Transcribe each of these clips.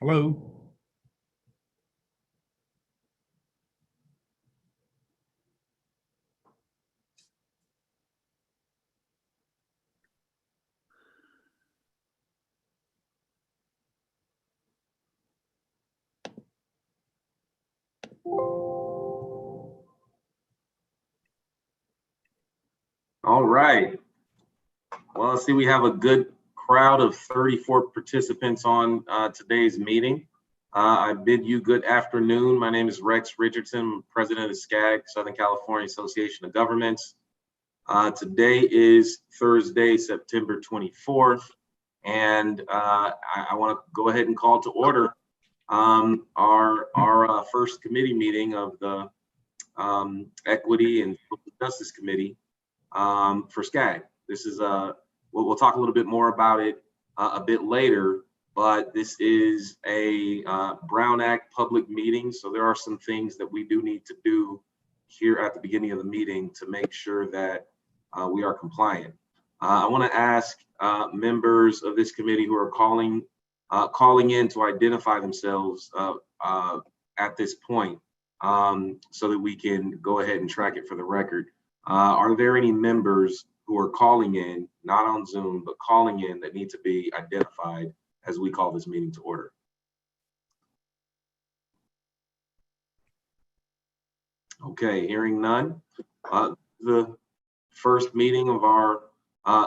Hello. All right. Well, let's see, we have a good crowd of 34 participants on today's meeting. I bid you good afternoon. My name is Rex Richardson, I'm president of SCAG, Southern California Association of Governments. Today is Thursday, September 24th, and I want to go ahead and call to order our first committee meeting of the Equity and Social Justice Committee for SCAG. This is we'll talk a little bit more about it a bit later, but this is a Brown Act public meeting, so there are some things that we do need to do here at the beginning of the meeting to make sure that we are compliant. I want to ask members of this committee who are calling in to identify themselves at this point so that we can go ahead and track it for the record. Are there any members who are calling in, not on Zoom, but calling in, that need to be identified as we call this meeting to order? Okay, hearing none. The first meeting of our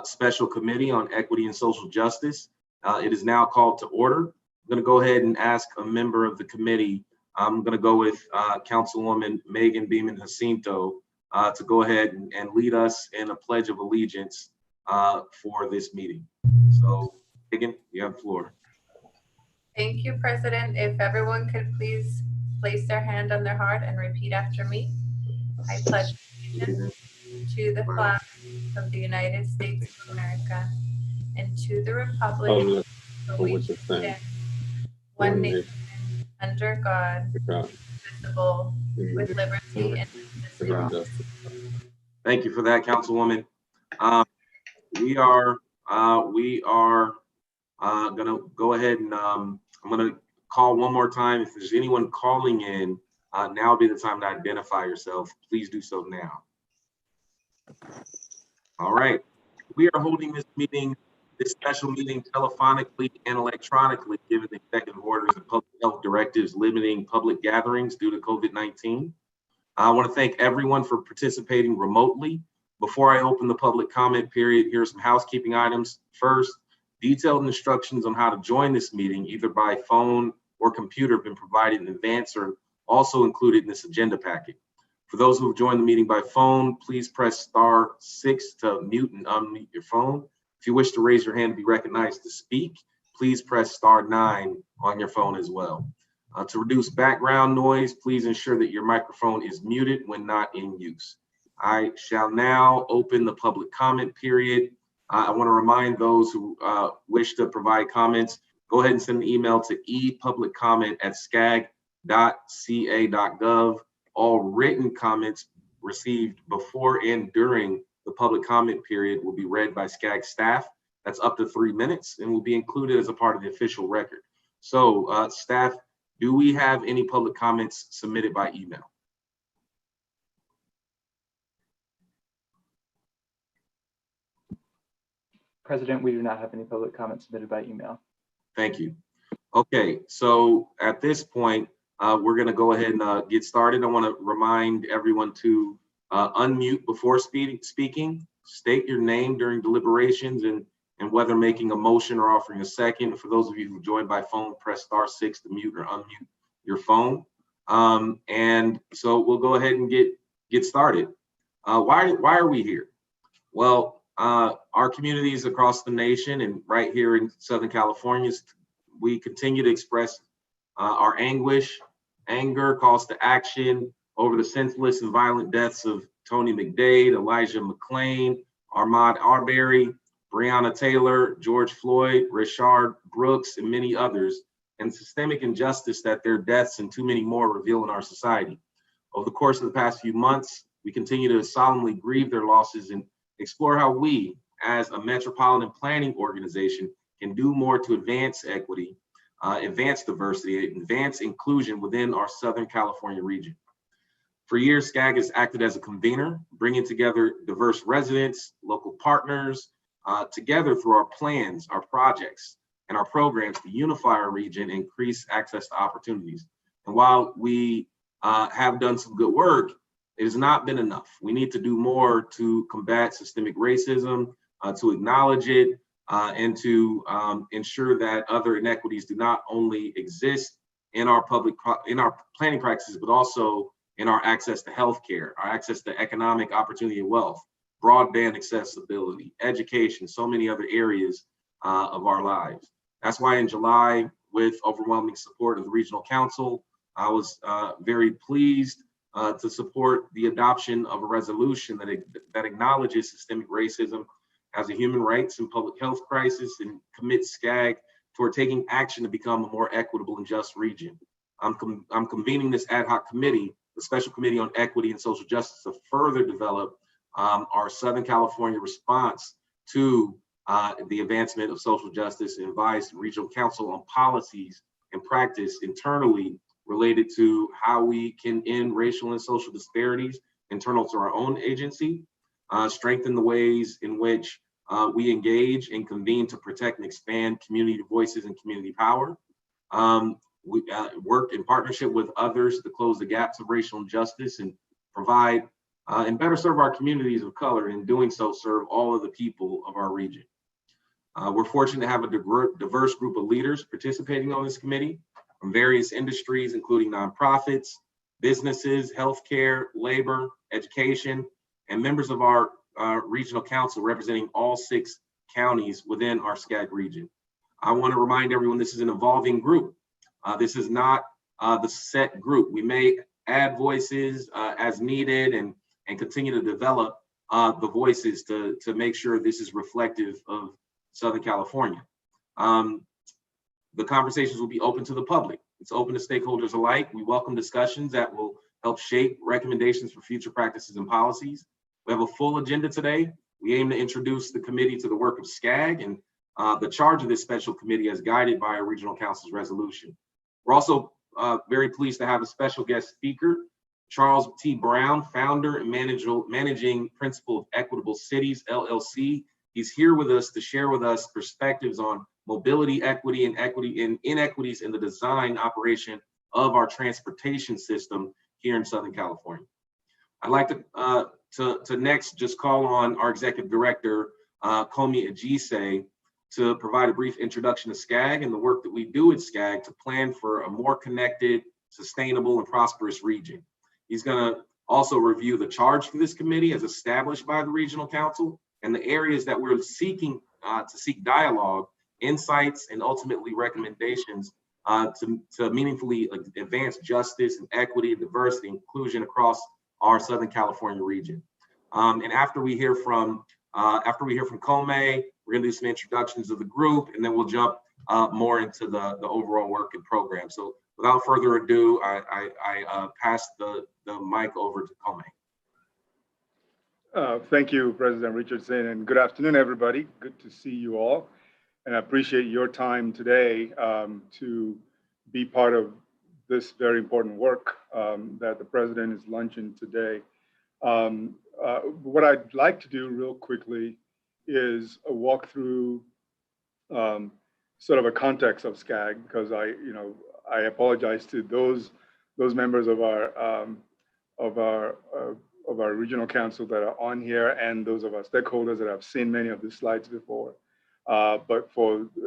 special committee on equity and social justice. It is now called to order. I'm going to go ahead and ask a member of the committee. I'm going to go with Councilwoman Megan Beeman Jacinto to go ahead and lead us in a pledge of allegiance for this meeting. So, Megan, you have the floor. Thank you, President. If everyone could please place their hand on their heart and repeat after me. I pledge allegiance to the flag of the United States of America and to the republic for which it stands, one nation, under God, indivisible, with liberty and justice. Thank you for that, Councilwoman. We are gonna go ahead and I'm gonna call one more time. If there's anyone calling in, now would be the time to identify yourself. Please do so now. All right, we are holding this special meeting telephonically and electronically, given the executive orders and public health directives limiting public gatherings due to COVID-19. I want to thank everyone for participating remotely. Before I open the public comment period, here are some housekeeping items. First, detailed instructions on how to join this meeting, either by phone or computer, have been provided in advance or also included in this agenda packet. For those who have joined the meeting by phone, please press *6 to mute and unmute your phone. If you wish to raise your hand to be recognized to speak, please press *9 on your phone as well. To reduce background noise, please ensure that your microphone is muted when not in use. I shall now open the public comment period. I want to remind those who wish to provide comments, go ahead and send an email to epubliccomment@scag.ca.gov. All written comments received before and during the public comment period will be read by SCAG staff. That's up to 3 minutes and will be included as a part of the official record. So staff, do we have any public comments submitted by email? President, we do not have any public comments submitted by email. Thank you. Okay, so at this point, we're going to go ahead and get started. I want to remind everyone to unmute before speaking, state your name during deliberations, and whether making a motion or offering a second. For those of you who joined by phone, press *6 to mute or unmute your phone. And so we'll go ahead and get started. Why are we here? Well, our communities across the nation and right here in Southern California, we continue to express our anguish, anger, calls to action over the senseless and violent deaths of Tony McDade, Elijah McClain, Ahmaud Arbery, Breonna Taylor, George Floyd, Rayshard Brooks, and many others, and systemic injustice that their deaths and too many more reveal in our society. Over the course of the past few months, we continue to solemnly grieve their losses and explore how we, as a metropolitan planning organization, can do more to advance equity, advance diversity, advance inclusion within our Southern California region. For years, SCAG has acted as a convener, bringing together diverse residents, local partners, together through our plans, our projects, and our programs to unify our region and increase access to opportunities. And while we have done some good work, it has not been enough. We need to do more to combat systemic racism, to acknowledge it, and to ensure that other inequities do not only exist in our planning practices, but also in our access to healthcare, our access to economic opportunity and wealth, broadband accessibility, education, so many other areas of our lives. That's why in July, with overwhelming support of the Regional Council, I was very pleased to support the adoption of a resolution that acknowledges systemic racism as a human rights and public health crisis and commits SCAG toward taking action to become a more equitable and just region. I'm convening this ad hoc committee, the Special Committee on Equity and Social Justice, to further develop our Southern California response to the advancement of social justice and advise the Regional Council on policies and practice internally related to how we can end racial and social disparities internal to our own agency, strengthen the ways in which we engage and convene to protect and expand community voices and community power. We work in partnership with others to close the gaps of racial injustice and provide and better serve our communities of color, and in doing so, serve all of the people of our region. We're fortunate to have a diverse group of leaders participating on this committee from various industries, including nonprofits, businesses, healthcare, labor, education, and members of our Regional Council representing all 6 counties within our SCAG region. I want to remind everyone this is an evolving group. This is not the set group. We may add voices as needed and continue to develop the voices to make sure this is reflective of Southern California. The conversations will be open to the public. It's open to stakeholders alike. We welcome discussions that will help shape recommendations for future practices and policies. We have a full agenda today. We aim to introduce the committee to the work of SCAG and the charge of this special committee as guided by our Regional Council's resolution. We're also very pleased to have a special guest speaker, Charles T. Brown, founder and managing principal of Equitable Cities, LLC. He's here with us to share with us perspectives on mobility equity and inequities in the design operation of our transportation system here in Southern California. I'd like to next just call on our Executive Director, Komi Ajise, to provide a brief introduction to SCAG and the work that we do at SCAG to plan for a more connected, sustainable, and prosperous region. He's going to also review the charge for this committee as established by the Regional Council and the areas that we're seeking to seek dialogue, insights, and ultimately recommendations to meaningfully advance justice and equity, diversity, inclusion across our Southern California region. And after we hear from Kome, we're going to do some introductions of the group, and then we'll jump more into the overall work and program. So without further ado, I pass the mic over to Kome. Thank you, President Richardson, and good afternoon, everybody. Good to see you all. And I appreciate your time today to be part of this very important work that the President is launching today. What I'd like to do real quickly is a walk through sort of a context of SCAG, because I apologize to those members of our Regional Council that are on here and those of our stakeholders that have seen many of the slides before. But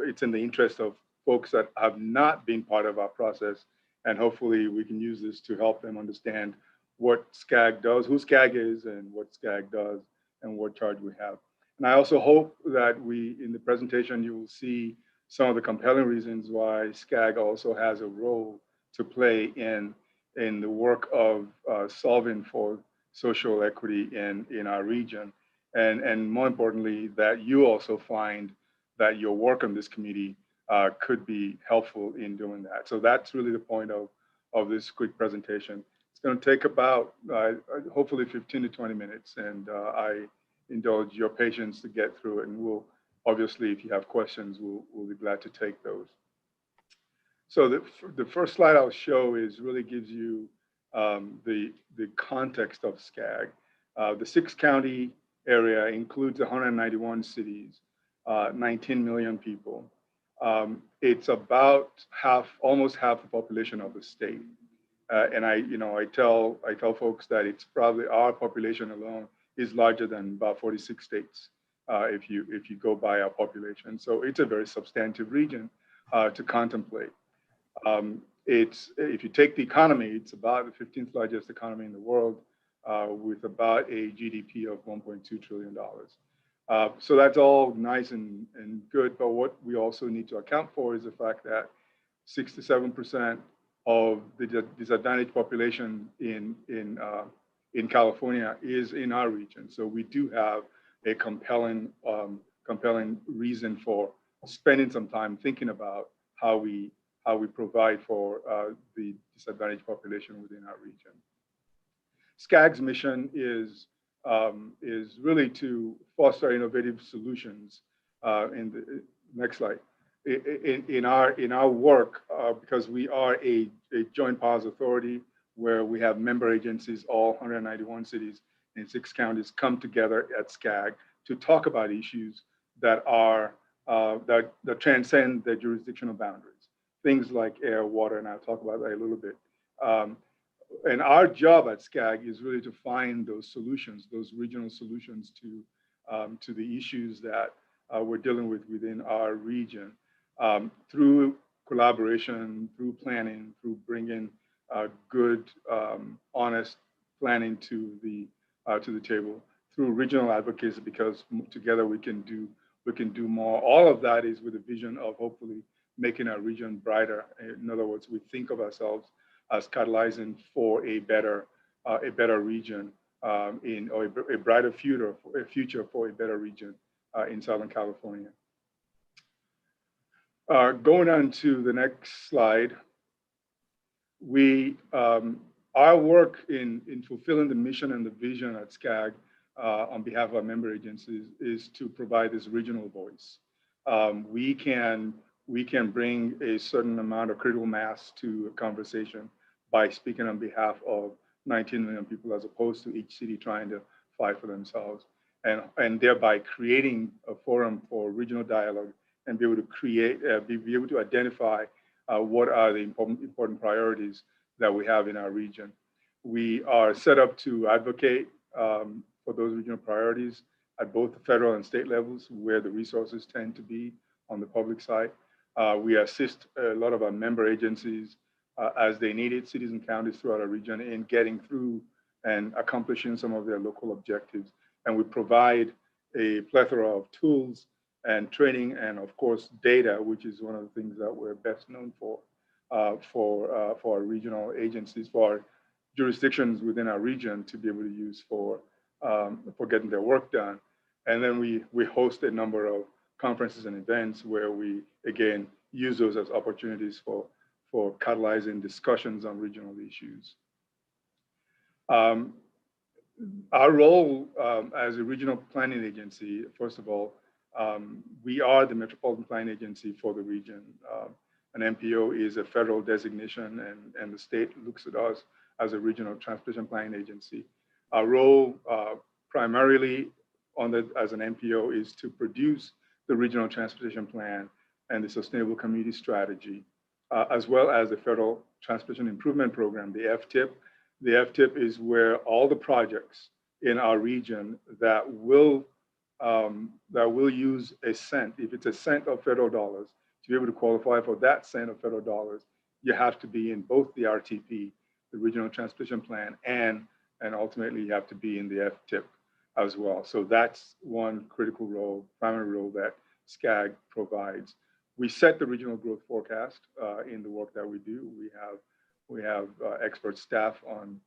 it's in the interest of folks that have not been part of our process, and hopefully we can use this to help them understand what SCAG does, who SCAG is, and what SCAG does, and what charge we have. And I also hope that in the presentation, you will see some of the compelling reasons why SCAG also has a role to play in the work of solving for social equity in our region. And more importantly, that you also find that your work on this committee could be helpful in doing that. So that's really the point of this quick presentation. It's going to take about hopefully 15 to 20 minutes, and I indulge your patience to get through it. And we'll obviously, if you have questions, we'll be glad to take those. So the first slide I'll show is really gives you the context of SCAG. The 6-county area includes 191 cities, 19 million people. It's about almost half the population of the state. And I tell folks that it's probably our population alone is larger than about 46 states if you go by our population. So it's a very substantive region to contemplate. If you take the economy, it's about the 15th largest economy in the world with about a GDP of $1.2 trillion. So that's all nice and good, but what we also need to account for is the fact that 67% of the disadvantaged population in California is in our region. So we do have a compelling reason for spending some time thinking about how we provide for the disadvantaged population within our region. SCAG's mission is really to foster innovative solutions. In the next slide, in our work, because we are a joint powers authority where we have member agencies, all 191 cities in 6 counties come together at SCAG to talk about issues that are that transcend the jurisdictional boundaries. Things like air, water, and I'll talk about that a little bit. And our job at SCAG is really to find those solutions, those regional solutions to the issues that we're dealing with within our region through collaboration, through planning, through bringing good, honest planning to the table, through regional advocacy, because together we can do more. All of that is with a vision of hopefully making our region brighter. In other words, we think of ourselves as catalyzing for a better region or a brighter future for a better region in Southern California. Going on to the next slide, our work in fulfilling the mission and the vision at SCAG on behalf of our member agencies is to provide this regional voice. We can bring a certain amount of critical mass to a conversation by speaking on behalf of 19 million people, as opposed to each city trying to fight for themselves, and thereby creating a forum for regional dialogue and be able to be able to identify what are the important priorities that we have in our region. We are set up to advocate for those regional priorities at both the federal and state levels, where the resources tend to be on the public side. We assist a lot of our member agencies as they need it, cities and counties throughout our region, in getting through and accomplishing some of their local objectives. And we provide a plethora of tools and training, and of course, data, which is one of the things that we're best known for our regional agencies, for our jurisdictions within our region to be able to use for getting their work done. And then we host a number of conferences and events where we, again, use those as opportunities for catalyzing discussions on regional issues. Our role as a regional planning agency, first of all, we are the Metropolitan Planning Agency for the region. An MPO is a federal designation, and the state looks at us as a regional transportation planning agency. Our role primarily as an MPO is to produce the regional transportation plan and the sustainable community strategy, as well as the federal transportation improvement program, the FTIP. The FTIP is where all the projects in our region that will use a cent, if it's a cent of federal dollars, to be able to qualify for that cent of federal dollars, you have to be in both the RTP, the Regional Transportation Plan, and ultimately you have to be in the FTIP as well. So that's one critical role, primary role that SCAG provides. We set the regional growth forecast in the work that we do. We have expert staff on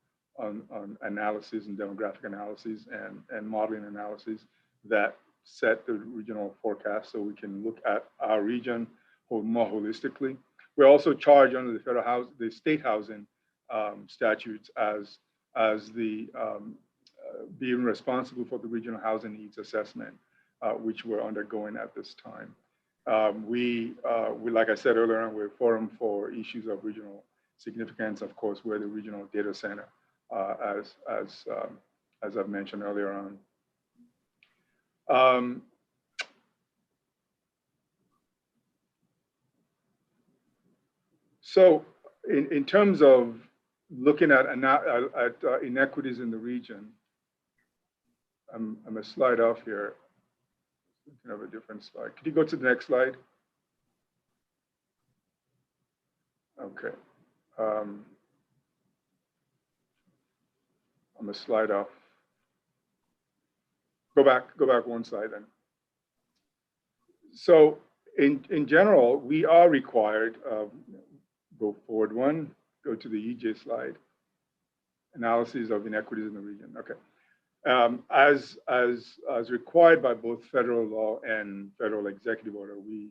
analysis and demographic analysis and modeling analysis that set the regional forecast so we can look at our region more holistically. We're also charged under the state housing statutes as being responsible for the regional housing needs assessment, which we're undergoing at this time. like I said earlier on, we're a forum for issues of regional significance. Of course, we're the regional data center, as I've mentioned earlier on. So in terms of looking at inequities in the region, I'm a slide off here. We can have a different slide. Could you go to the next slide? Okay. I'm a slide off. Go back one slide then. So in general, we are required, go forward one, go to the EJ slide, analysis of inequities in the region. Okay. As required by both federal law and federal executive order, we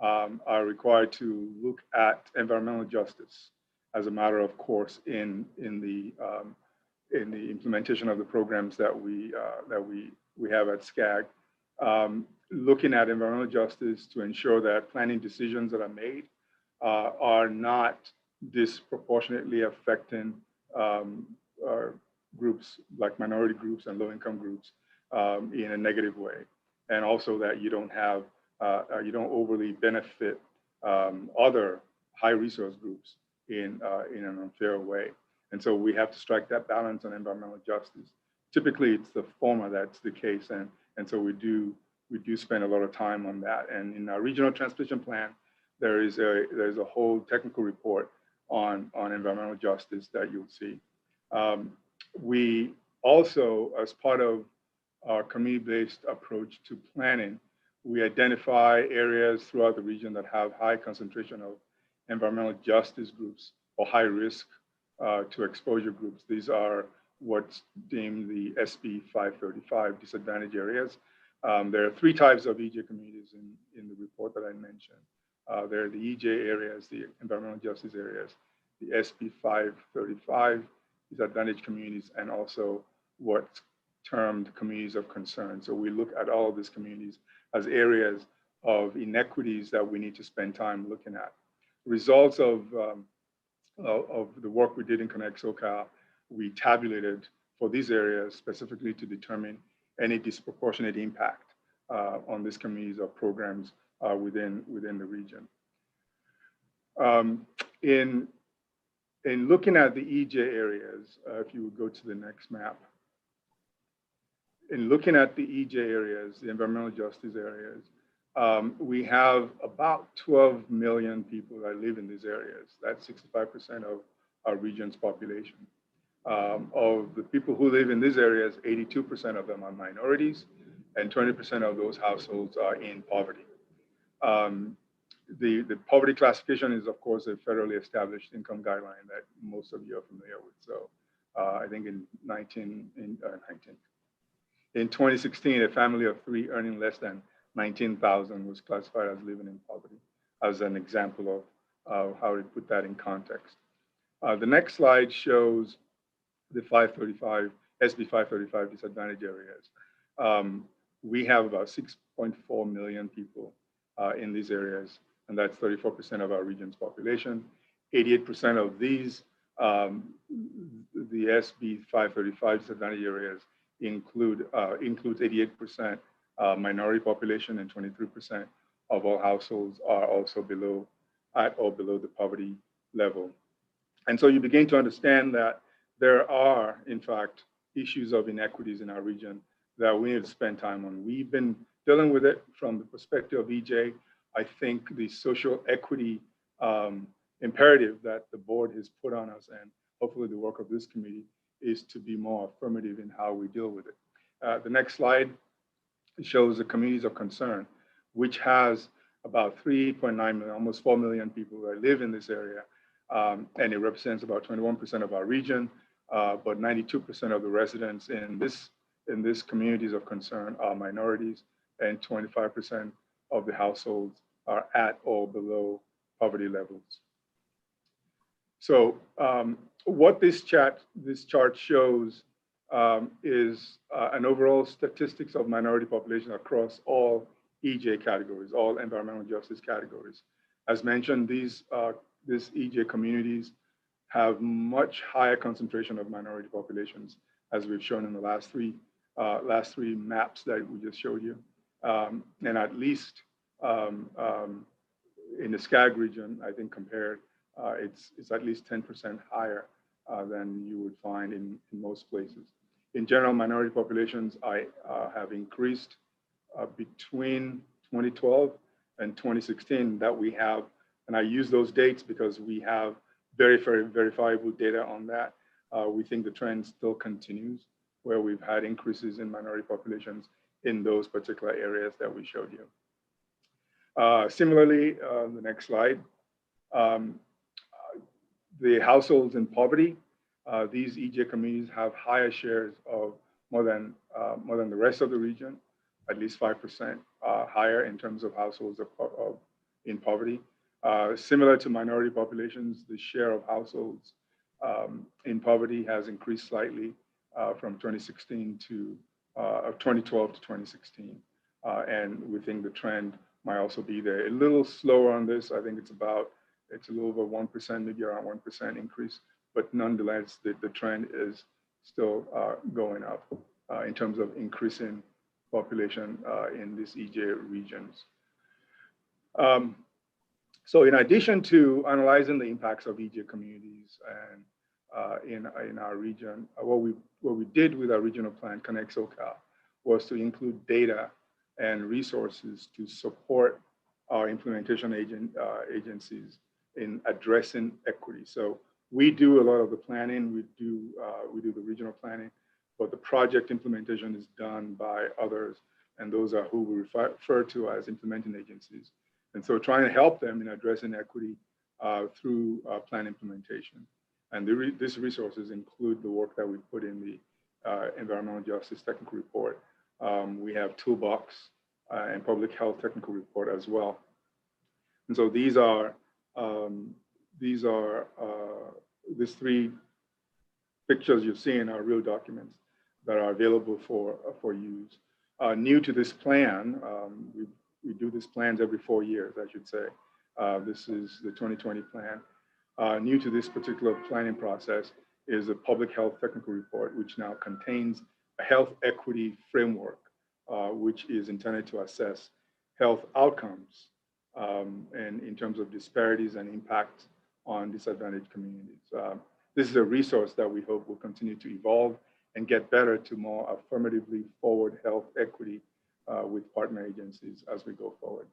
are required to look at environmental justice as a matter of course in the implementation of the programs that we have at SCAG. Looking at environmental justice to ensure that planning decisions that are made are not disproportionately affecting groups like minority groups and low-income groups in a negative way, and also that you don't overly benefit other high-resource groups in an unfair way. And so we have to strike that balance on environmental justice. Typically, it's the former that's the case, and so we do spend a lot of time on that. And in our regional transportation plan, there's a whole technical report on environmental justice that you'll see. We also, as part of our community-based approach to planning, we identify areas throughout the region that have high concentration of environmental justice groups or high risk to exposure groups. These are what's deemed the SB 535 disadvantaged areas. There are three types of EJ communities in the report that I mentioned. There are the EJ areas, the environmental justice areas, the SB 535 disadvantaged communities, and also what's termed communities of concern. So we look at all of these communities as areas of inequities that we need to spend time looking at. Results of the work we did in Connect SoCal, we tabulated for these areas specifically to determine any disproportionate impact on these communities or programs within the region. In looking at the EJ areas, if you would go to the next map. In looking at the EJ areas, the environmental justice areas, we have about 12 million people that live in these areas. That's 65% of our region's population. Of the people who live in these areas, 82% of them are minorities, and 20% of those households are in poverty. The poverty classification is, of course, a federally established income guideline that most of you are familiar with. So I think in 2016, a family of three earning less than $19,000 was classified as living in poverty, as an example of how to put that in context. The next slide shows the SB 535 disadvantaged areas. We have about 6.4 million people in these areas, and that's 34% of our region's population. 88% of these, the SB 535 disadvantaged areas includes 88% minority population, and 23% of all households are also at or below the poverty level. And so you begin to understand that there are, in fact, issues of inequities in our region that we need to spend time on. We've been dealing with it from the perspective of EJ. I think the social equity imperative that the board has put on us, and hopefully the work of this committee, is to be more affirmative in how we deal with it. The next slide shows the communities of concern, which has about 3.9 million, almost 4 million people that live in this area. And it represents about 21% of our region, but 92% of the residents in this communities of concern are minorities, and 25% of the households are at or below poverty levels. So what this chart shows is an overall statistics of minority population across all EJ categories, all environmental justice categories. As mentioned, these EJ communities have much higher concentration of minority populations, as we've shown in the last three maps that we just showed you. And at least in the SCAG region, I think compared, it's at least 10% higher than you would find in most places. In general, minority populations have increased between 2012 and 2016 that we have, and I use those dates because we have very verifiable data on that. We think the trend still continues, where we've had increases in minority populations in those particular areas that we showed you. Similarly, the next slide, the households in poverty, these EJ communities have higher shares of more than the rest of the region, at least 5% higher in terms of households in poverty. Similar to minority populations, the share of households in poverty has increased slightly from 2012 to 2016. And we think the trend might also be there. A little slower on this. I think it's a little over 1%, maybe around 1% increase, but nonetheless, the trend is still going up in terms of increasing population in these EJ regions. So in addition to analyzing the impacts of EJ communities and in our region, what we did with our regional plan, Connect SoCal, was to include data and resources to support our implementation agencies in addressing equity. So we do a lot of the planning, we do the regional planning, but the project implementation is done by others, and those are who we refer to as implementing agencies. And so trying to help them in addressing equity through plan implementation. And these resources include the work that we put in the environmental justice technical report. We have toolbox and public health technical report as well. And so these three pictures you've seen are real documents that are available for use. New to this plan, we do these plans every 4 years, I should say. This is the 2020 plan. New to this particular planning process is a public health technical report, which now contains a health equity framework, which is intended to assess health outcomes and in terms of disparities and impact on disadvantaged communities. This is a resource that we hope will continue to evolve and get better to more affirmatively forward health equity with partner agencies as we go forward.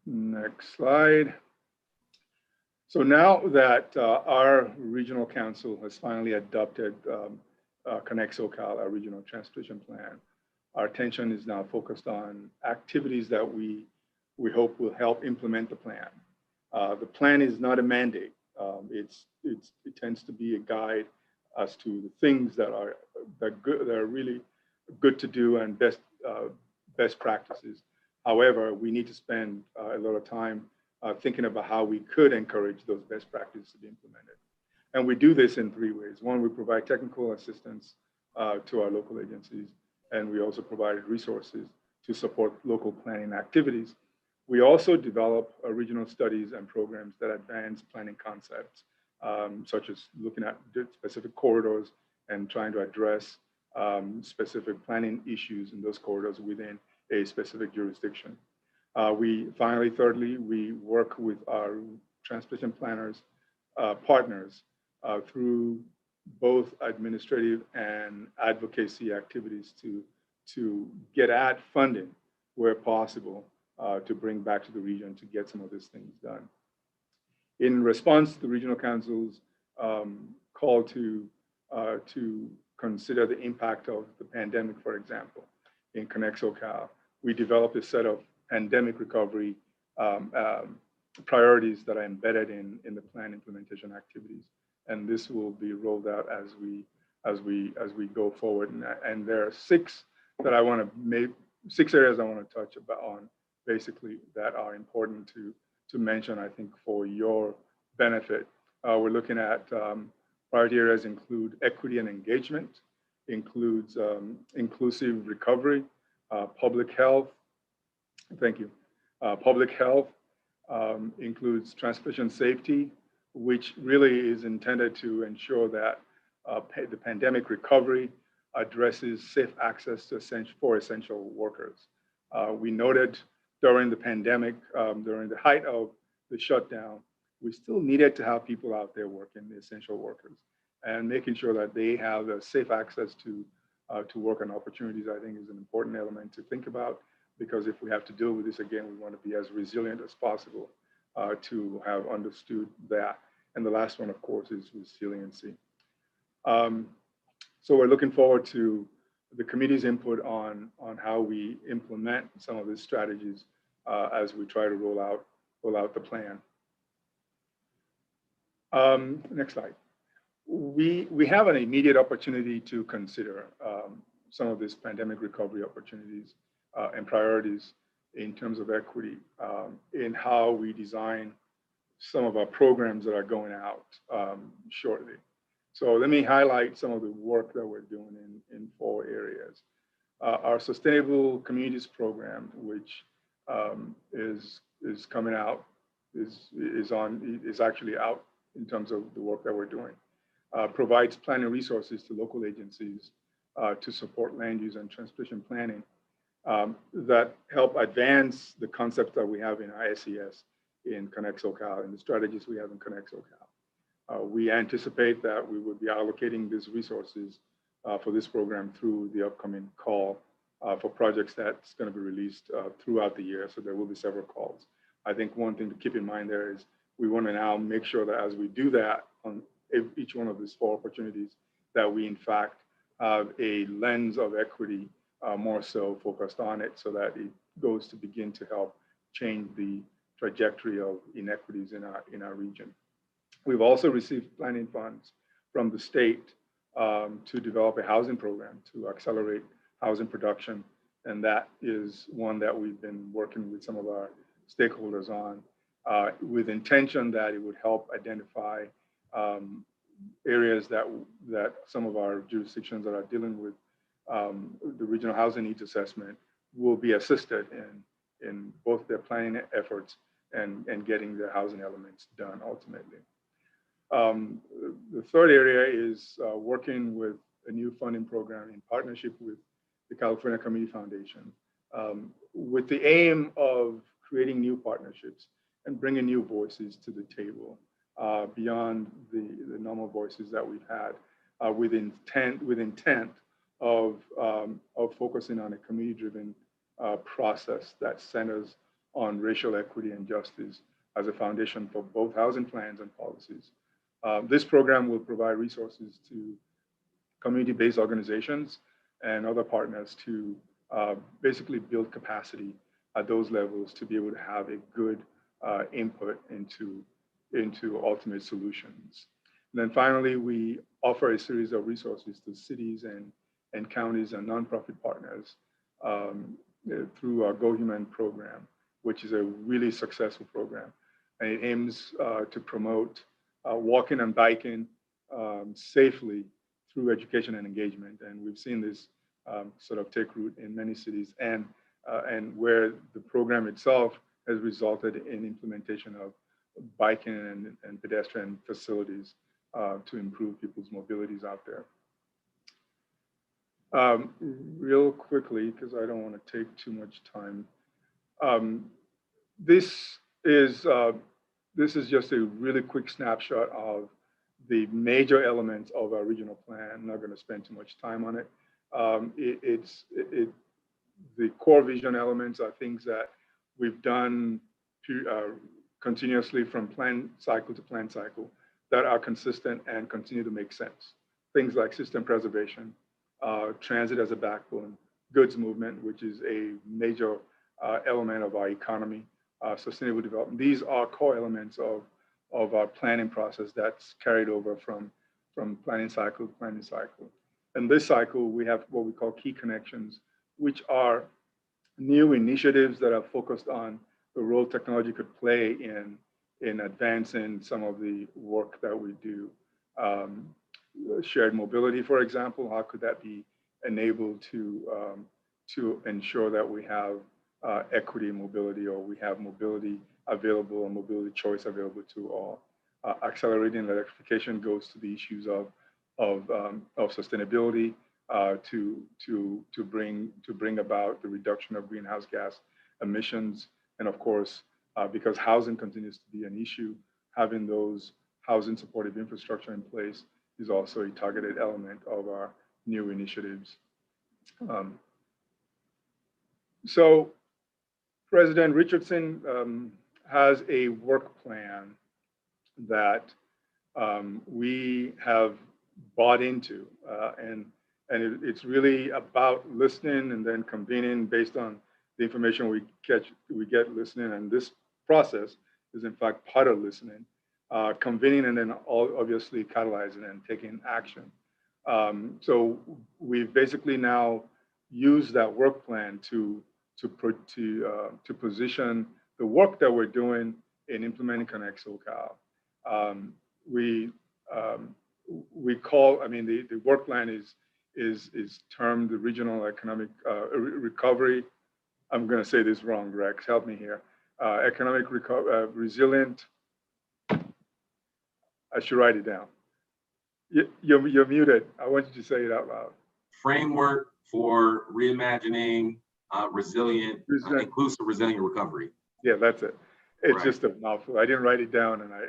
Next slide. So now that our regional council has finally adopted Connect SoCal, our regional transportation plan, our attention is now focused on activities that we hope will help implement the plan. The plan is not a mandate. It tends to be a guide as to the things that are really good to do and best practices. However, we need to spend a lot of time thinking about how we could encourage those best practices to be implemented. And we do this in 3 ways. One, we provide technical assistance to our local agencies, and we also provide resources to support local planning activities. We also develop regional studies and programs that advance planning concepts, such as looking at specific corridors and trying to address specific planning issues in those corridors within a specific jurisdiction. Thirdly, we work with our transportation planners partners through both administrative and advocacy activities to get at funding where possible to bring back to the region to get some of these things done. In response to the regional council's call to consider the impact of the pandemic, for example, in Connect SoCal, we developed a set of pandemic recovery priorities that are embedded in the plan implementation activities, and this will be rolled out as we go forward. And there are 6 areas I want to touch on, basically, that are important to mention, I think, for your benefit. We're looking at priority areas include equity and engagement, includes inclusive recovery, public health. Thank you. Public health includes transportation safety, which really is intended to ensure that the pandemic recovery addresses safe access to for essential workers. We noted during the pandemic, during the height of the shutdown, we still needed to have people out there working, the essential workers, and making sure that they have a safe access to work and opportunities, I think, is an important element to think about, because if we have to deal with this again, we want to be as resilient as possible to have understood that. And the last one, of course, is resiliency. So we're looking forward to the committee's input on how we implement some of these strategies as we try to roll out the plan. Next slide. We have an immediate opportunity to consider some of these pandemic recovery opportunities and priorities in terms of equity in how we design some of our programs that are going out shortly. So let me highlight some of the work that we're doing in 4 areas. Our Sustainable Communities Program, which is coming out, is actually out in terms of the work that we're doing. Provides planning resources to local agencies to support land use and transportation planning that help advance the concepts that we have in our SES in Connect SoCal and the strategies we have in Connect SoCal. We anticipate that we will be allocating these resources for this program through the upcoming call for projects that's going to be released throughout the year. So there will be several calls. I think one thing to keep in mind there is we want to now make sure that as we do that on each one of these 4 opportunities, that we in fact have a lens of equity more so focused on it, so that it goes to begin to help change the trajectory of inequities in our region. We've also received planning funds from the state to develop a housing program to accelerate housing production. And that is one that we've been working with some of our stakeholders on with intention that it would help identify areas that some of our jurisdictions that are dealing with the regional housing needs assessment will be assisted in both their planning efforts and getting the housing elements done ultimately. The third area is working with a new funding program in partnership with the California Community Foundation with the aim of creating new partnerships and bringing new voices to the table beyond the normal voices that we've had with intent of focusing on a community-driven process that centers on racial equity and justice as a foundation for both housing plans and policies. This program will provide resources to community-based organizations and other partners to basically build capacity at those levels to be able to have a good input into ultimate solutions. And then finally, we offer a series of resources to cities and counties and nonprofit partners through our Go Human program, which is a really successful program. And it aims to promote walking and biking safely through education and engagement. And we've seen this sort of take root in many cities and where the program itself has resulted in implementation of biking and pedestrian facilities to improve people's mobilities out there. Real quickly, because I don't want to take too much time. This is just a really quick snapshot of the major elements of our regional plan. I'm not going to spend too much time on it. The core vision elements are things that we've done continuously from plan cycle to plan cycle that are consistent and continue to make sense. Things like system preservation, transit as a backbone, goods movement, which is a major element of our economy, sustainable development. These are core elements of our planning process that's carried over from planning cycle to planning cycle. In this cycle, we have what we call key connections, which are new initiatives that are focused on the role technology could play in advancing some of the work that we do. shared mobility, for example. How could that be enabled to ensure that we have equity in mobility, or we have mobility available and mobility choice available to all? Accelerating electrification goes to the issues of sustainability, to bring about the reduction of greenhouse gas emissions, and of course, because housing continues to be an issue, having those housing supportive infrastructure in place is also a targeted element of our new initiatives. So President Richardson has a work plan that we have bought into, and it's really about listening and then convening based on the information we get listening, and this process is in fact part of listening, convening, and then obviously catalyzing and taking action. So we've basically now used that work plan to position the work that we're doing in implementing Connect SoCal. We call, I mean, the work plan is termed the Regional Economic Recovery. I'm going to say this wrong, Rex, help me here. Economic Resilient. I should write it down. You're muted. I want you to say it out loud. Framework for reimagining resilient, inclusive, resilient recovery. Yeah, that's it. It's right. Just a mouthful. I didn't write it down, and I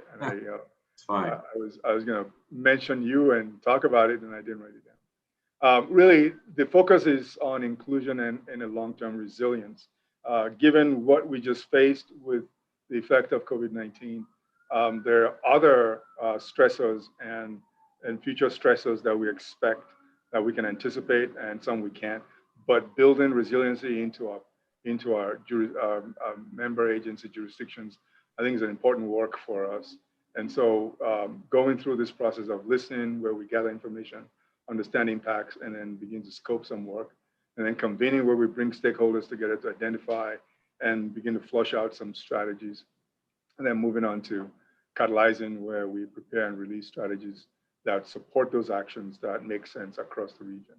it's fine. I was going to mention you and talk about it, and I didn't write it down. Really, the focus is on inclusion and a long-term resilience. Given what we just faced with the effect of COVID-19, there are other stressors and future stressors that we expect, that we can anticipate, and some we can't. But building resiliency into our member agency jurisdictions, I think, is an important work for us. And so going through this process of listening, where we gather information, understand impacts, and then begin to scope some work, and then convening, where we bring stakeholders together to identify and begin to flush out some strategies, and then moving on to catalyzing, where we prepare and release strategies that support those actions that make sense across the region.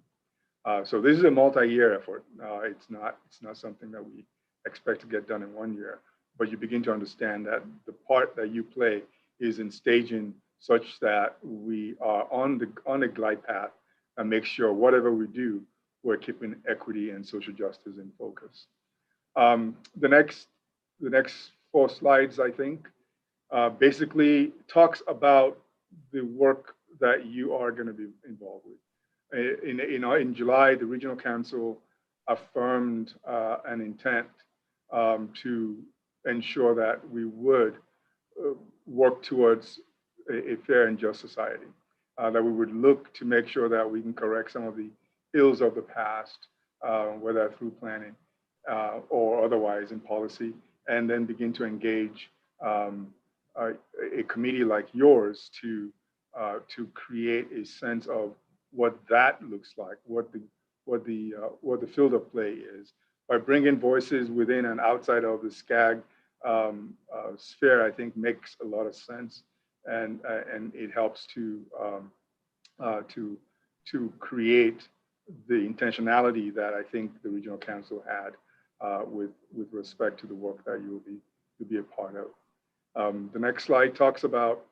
So this is a multi-year effort. It's not something that we expect to get done in 1 year, but you begin to understand that the part that you play is in staging such that we are on the glide path and make sure whatever we do, we're keeping equity and social justice in focus. The next 4 slides, I think, basically talks about the work that you are going to be involved with. In July, the Regional Council affirmed an intent to ensure that we would work towards a fair and just society, that we would look to make sure that we can correct some of the ills of the past, whether through planning or otherwise in policy, and then begin to engage a committee like yours to create a sense of what that looks like, what the field of play is, by bringing voices within and outside of the SCAG sphere. I think makes a lot of sense, and it helps to create the intentionality that I think the Regional Council had with respect to the work that you'll be a part of. The next slide talks about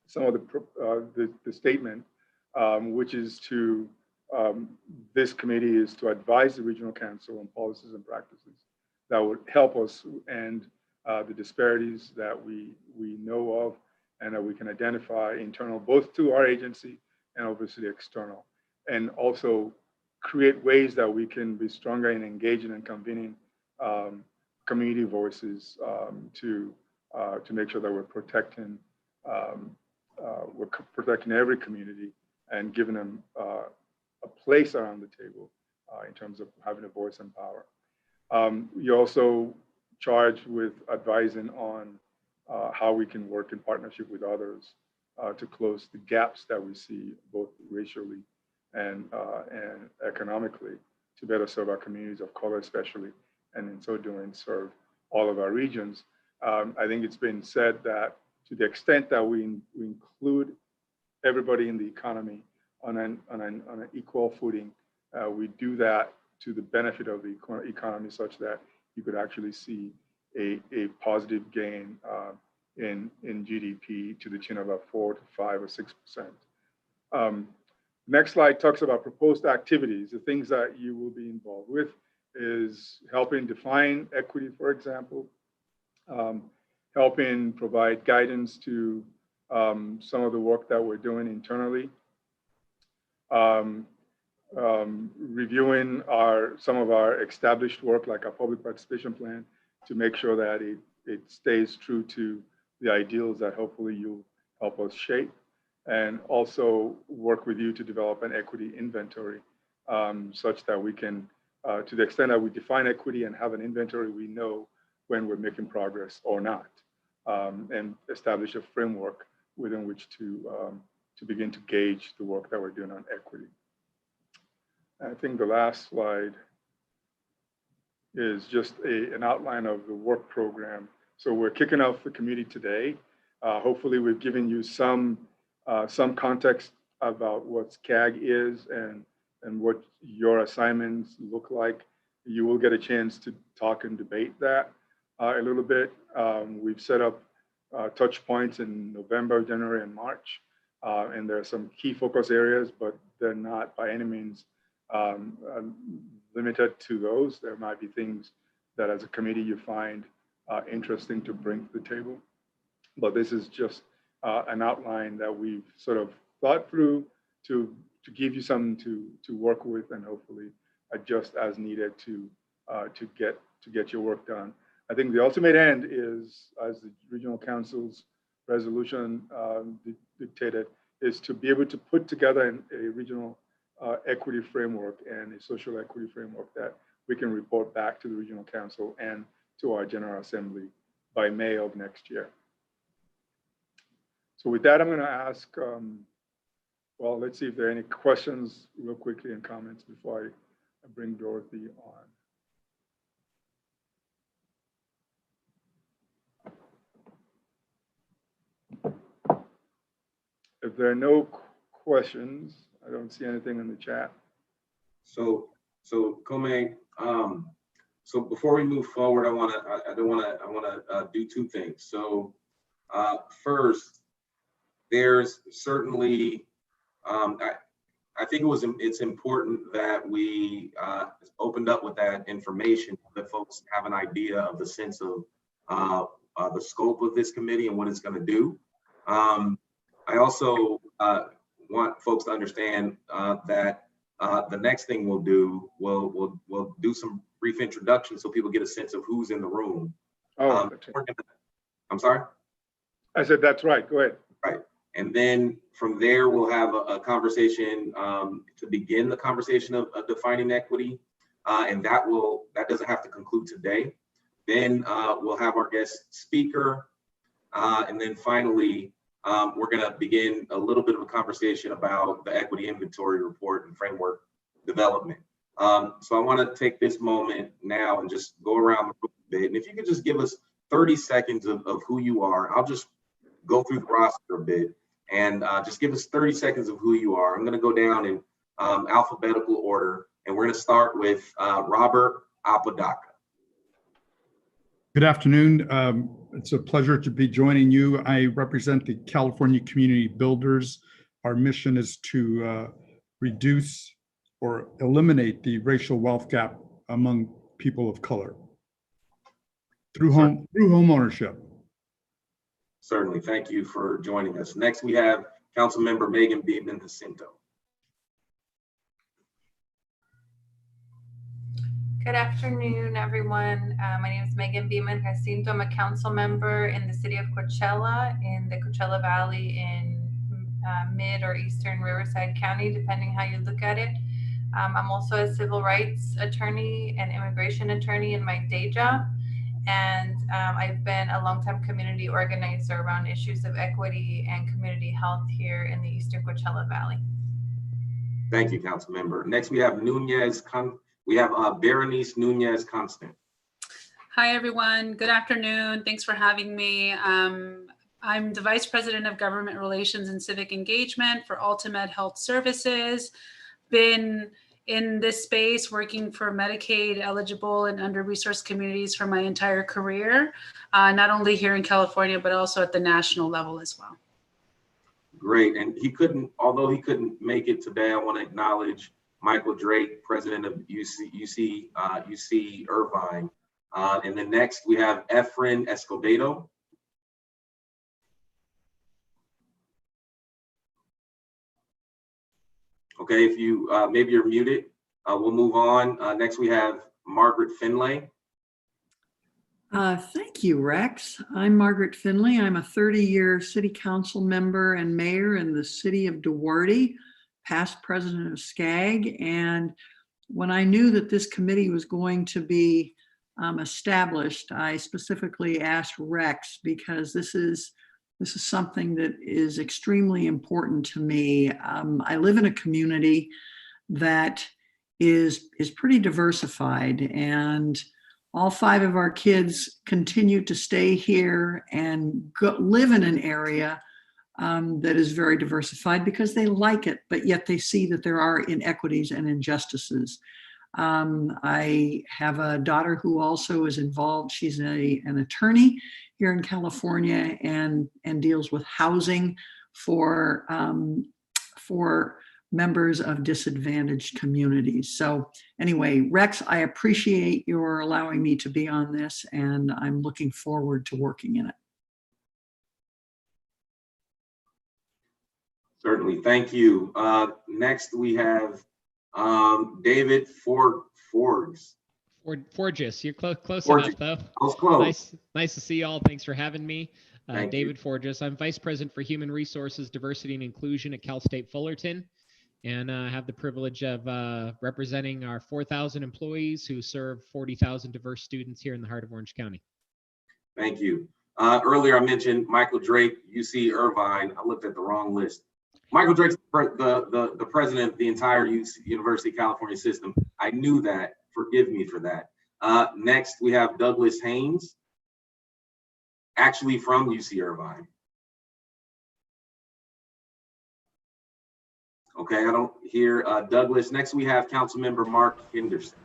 some of the statement, which is to this committee is to advise the Regional Council on policies and practices that would help us end the disparities that we know of and that we can identify internal, both to our agency and obviously external, and also create ways that we can be stronger in engaging and convening community voices to make sure that we're protecting every community and giving them a place around the table in terms of having a voice and power. You're also charged with advising on how we can work in partnership with others to close the gaps that we see both racially and economically, to better serve our communities of color especially, and in so doing serve all of our regions. I think it's been said that to the extent that we include everybody in the economy on an equal footing. We do that to the benefit of the economy, such that you could actually see a positive gain in GDP to the tune of about 4 to 5 or 6%. Next slide talks about proposed activities. The things that you will be involved with is helping define equity, for example, helping provide guidance to some of the work that we're doing internally, reviewing some of our established work, like our public participation plan, to make sure that it stays true to the ideals that hopefully you'll help us shape, and also work with you to develop an equity inventory, such that we can, to the extent that we define equity and have an inventory, we know when we're making progress or not, and establish a framework within which to begin to gauge the work that we're doing on equity. I think the last slide is just an outline of the work program. So we're kicking off the committee today. Hopefully we've given you some context about what SCAG is and what your assignments look like. You will get a chance to talk and debate that a little bit. We've set up touch points in November, January, and March. And there are some key focus areas, but they're not by any means limited to those. There might be things that as a committee you find interesting to bring to the table. But this is just an outline that we've sort of thought through to give you something to work with, and hopefully adjust as needed to get your work done. I think the ultimate end is, as the regional council's resolution dictated, is to be able to put together a regional equity framework and a social equity framework that we can report back to the regional council and to our General Assembly by May of next year. So with that, I'm going to ask, well, let's see if there are any questions real quickly and comments before I bring Dorothy on. If there are no questions, I don't see anything in the chat. So Kome, so before we move forward, I want to do two things. So first, there's certainly, I think it's important that we opened up with that information, that folks have an idea of the sense of the scope of this committee and what it's going to do. I also want folks to understand that the next thing we'll do, we'll do some brief introductions so people get a sense of who's in the room. Oh, I'm sorry? I said, that's right, go ahead. Right, and then from there, we'll have a conversation to begin the conversation of defining equity, and that doesn't have to conclude today. Then we'll have our guest speaker, and then finally, we're going to begin a little bit of a conversation about the equity inventory report and framework development. So I want to take this moment now and just go around the room a bit. And if you could just give us 30 seconds of who you are, I'll just go through the roster a bit and just give us 30 seconds of who you are. I'm going to go down in alphabetical order, and we're going to start with Robert Apodaca. Good afternoon. It's a pleasure to be joining you. I represent the California Community Builders. Our mission is to reduce or eliminate the racial wealth gap among people of color through home ownership. Certainly, thank you for joining us. Next, we have Councilmember Megan Beatman Jacinto. Good afternoon, everyone. My name is Megan Beatman Jacinto. I'm a council member in the city of Coachella, in the Coachella Valley in mid or eastern Riverside County, depending how you look at it. I'm also a civil rights attorney and immigration attorney in my day job. And I've been a longtime community organizer around issues of equity and community health here in the eastern Coachella Valley. Thank you, council member. Next, we have Berenice Nunez Constant. Hi, everyone. Good afternoon. Thanks for having me. I'm the Vice President of Government Relations and Civic Engagement for Ultimate Health Services. Been in this space working for Medicaid eligible and under-resourced communities for my entire career, not only here in California, but also at the national level as well. Great. And although he couldn't make it today, I want to acknowledge Michael Drake, president of UC Irvine. And then next we have Efren Escobedo. Okay, if you maybe you're muted, we'll move on. Next we have Margaret Finlay. Thank you, Rex. I'm Margaret Finlay. I'm a 30-year city council member and mayor in the city of Duarte, past president of SCAG. And when I knew that this committee was going to be established, I specifically asked Rex because this is something that is extremely important to me. I live in a community that is pretty diversified, and all 5 of our kids continue to stay here and live in an area that is very diversified because they like it, but yet they see that there are inequities and injustices. I have a daughter who also is involved. She's an attorney here in California and deals with housing for members of disadvantaged communities. So anyway, Rex, I appreciate your allowing me to be on this, and I'm looking forward to working in it. Certainly, thank you. Next we have David Forges. Forges, you're close Forges. enough though. I was close. Nice to see you all. Thanks for having me. David you. Forges. I'm Vice President for Human Resources, Diversity, and Inclusion at Cal State Fullerton. And I have the privilege of representing our 4,000 employees who serve 40,000 diverse students here in the heart of Orange County. Thank you. Earlier I mentioned Michael Drake, UC Irvine. I looked at the wrong list. Michael Drake's the president of the entire University of California system. I knew that. Forgive me for that. Next, we have Douglas Haynes, actually from UC Irvine. Okay, I don't hear Douglas. Next, we have Councilmember Mark Henderson.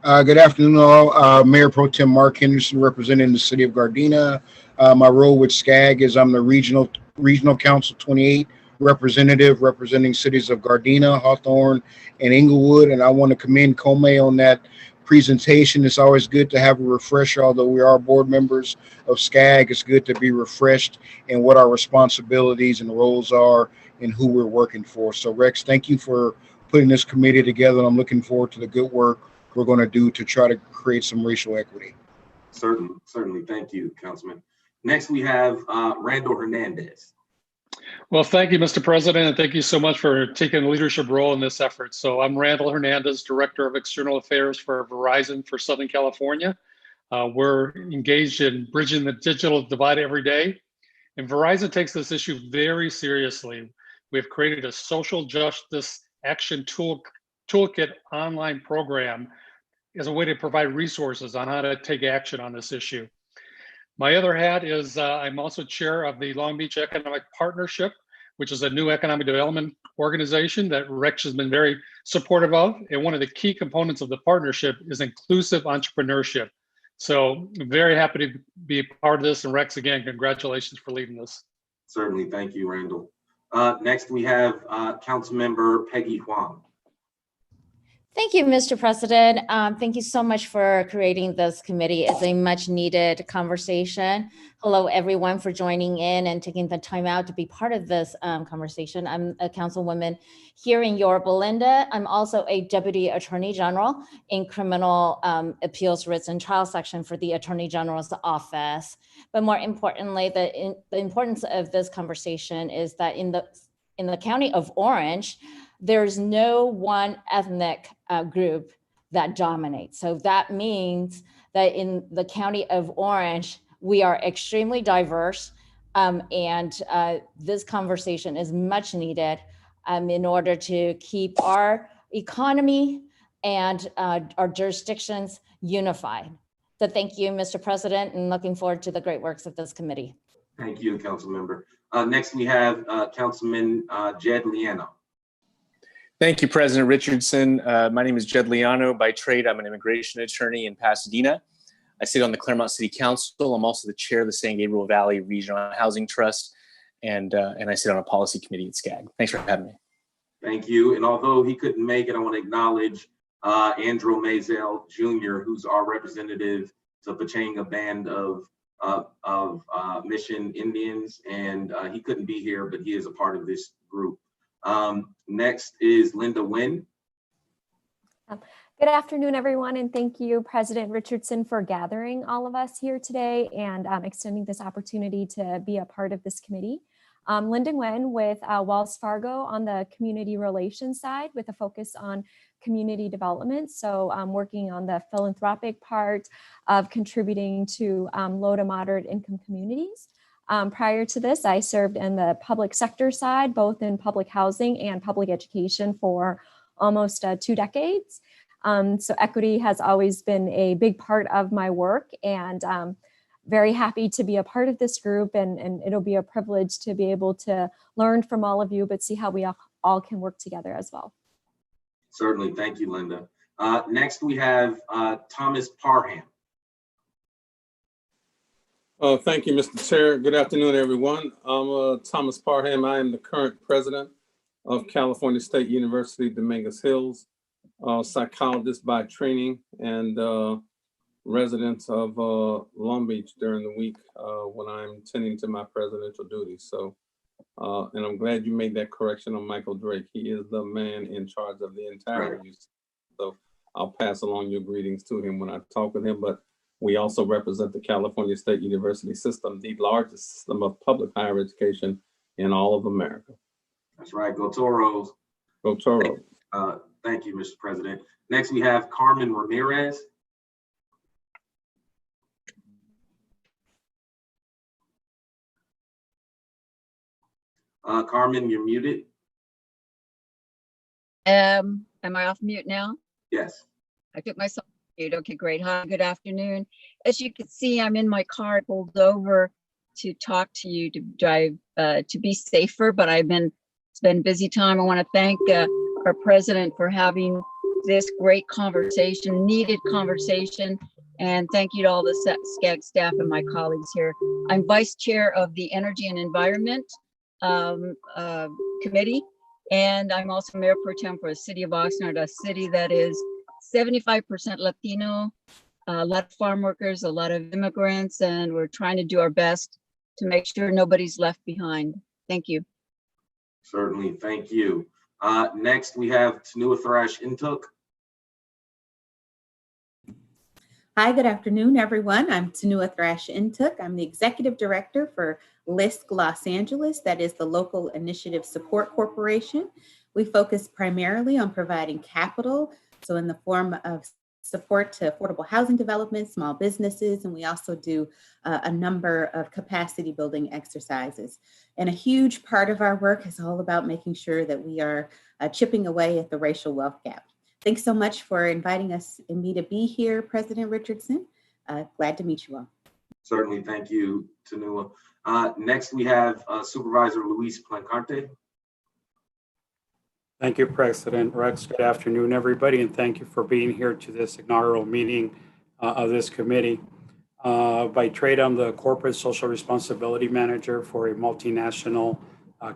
Good afternoon, all. Mayor Pro Tem Mark Henderson, representing the city of Gardena. My role with SCAG is I'm the Regional Council 28 representative, representing cities of Gardena, Hawthorne, and Inglewood. And I want to commend Comey on that presentation. It's always good to have a refresher, although we are board members of SCAG. It's good to be refreshed in what our responsibilities and roles are and who we're working for. So Rex, thank you for putting this committee together. And I'm looking forward to the good work we're going to do to try to create some racial equity. Certainly. Thank you, Councilman. Next, we have Randall Hernandez. Well, thank you, Mr. President, and thank you so much for taking a leadership role in this effort. So I'm Randall Hernandez, Director of External Affairs for Verizon for Southern California. We're engaged in bridging the digital divide every day, and Verizon takes this issue very seriously. We've created a social justice action toolkit online program as a way to provide resources on how to take action on this issue. My other hat is I'm also chair of the Long Beach Economic Partnership, which is a new economic development organization that Rex has been very supportive of. And one of the key components of the partnership is inclusive entrepreneurship. So I'm very happy to be a part of this. And Rex, again, congratulations for leading this. Certainly, thank you, Randall. Next, we have Councilmember Peggy Huang. Thank you, Mr. President. Thank you so much for creating this committee. It's a much needed conversation. Hello, everyone, for joining in and taking the time out to be part of this conversation. I'm a councilwoman here in Yorba Linda. I'm also a Deputy Attorney General in Criminal Appeals Writs and Trial Section for the Attorney General's Office. But more importantly, the importance of this conversation is that in the county of Orange, there's no one ethnic group that dominates. So that means that in the county of Orange, we are extremely diverse, and this conversation is much needed in order to keep our economy and our jurisdictions unified. So thank you, Mr. President, and looking forward to the great works of this committee. Thank you, council member. Next, we have Councilman Jed Liano. Thank you, President Richardson. My name is Jed Liano. By trade, I'm an immigration attorney in Pasadena. I sit on the Claremont City Council. I'm also the chair of the San Gabriel Valley Regional Housing Trust, and I sit on a policy committee at SCAG. Thanks for having me. Thank you. And although he couldn't make it, I want to acknowledge Andrew Mazel Jr., who's our representative to Pachanga Band of Mission Indians, and he couldn't be here, but he is a part of this group. Next is Linda Nguyen. Good afternoon, everyone, and thank you, President Richardson, for gathering all of us here today and extending this opportunity to be a part of this committee. Linda Nguyen with Wells Fargo on the community relations side with a focus on community development. So I'm working on the philanthropic part of contributing to low to moderate income communities. Prior to this, I served in the public sector side, both in public housing and public education for almost 2 decades. So equity has always been a big part of my work, and very happy to be a part of this group, and it'll be a privilege to be able to learn from all of you, but see how we all can work together as well. Certainly, thank you, Linda. Next, we have Thomas Parham. Thank you, Mr. Chair. Good afternoon, everyone. I'm Thomas Parham. I am the current president of California State University, Dominguez Hills, psychologist by training, and resident of Long Beach during the week when I'm tending to my presidential duties. So, and I'm glad you made that correction on Michael Drake. He is the man in charge of the entire use. So I'll pass along your greetings to him when I talk with him. But we also represent the California State University system, the largest system of public higher education in all of America. That's right, go Toros. Go Toros. Thank you, Mr. President. Next, we have Carmen Ramirez. Carmen, you're muted. Am I off mute now? Yes. I took myself off mute. Okay, great. Hi, good afternoon. As you can see, I'm in my car, pulled over to talk to you, to drive, to be safer, but it's been a busy time. I want to thank our president for having this great conversation, needed conversation, and thank you to all the SCAG staff and my colleagues here. I'm vice chair of the Energy and Environment Committee, and I'm also mayor pro tem for the city of Oxnard, a city that is 75% Latino, a lot of farm workers, a lot of immigrants, and we're trying to do our best to make sure nobody's left behind. Thank you. Certainly, thank you. Next, we have Tanua Thrash Intuk. Hi, good afternoon, everyone. I'm Tanua Thrash Intuk. I'm the executive director for LISC Los Angeles, that is the Local Initiative Support Corporation. We focus primarily on providing capital, so in the form of support to affordable housing development, small businesses, and we also do a number of capacity building exercises. And a huge part of our work is all about making sure that we are chipping away at the racial wealth gap. Thanks so much for inviting us and me to be here, President Richardson. Glad to meet you all. Certainly, thank you, Tanua. Next, we have Supervisor Luis Plancarte. Thank you, President Rex. Good afternoon, everybody, and thank you for being here to this inaugural meeting of this committee. By trade, I'm the Corporate Social Responsibility Manager for a multinational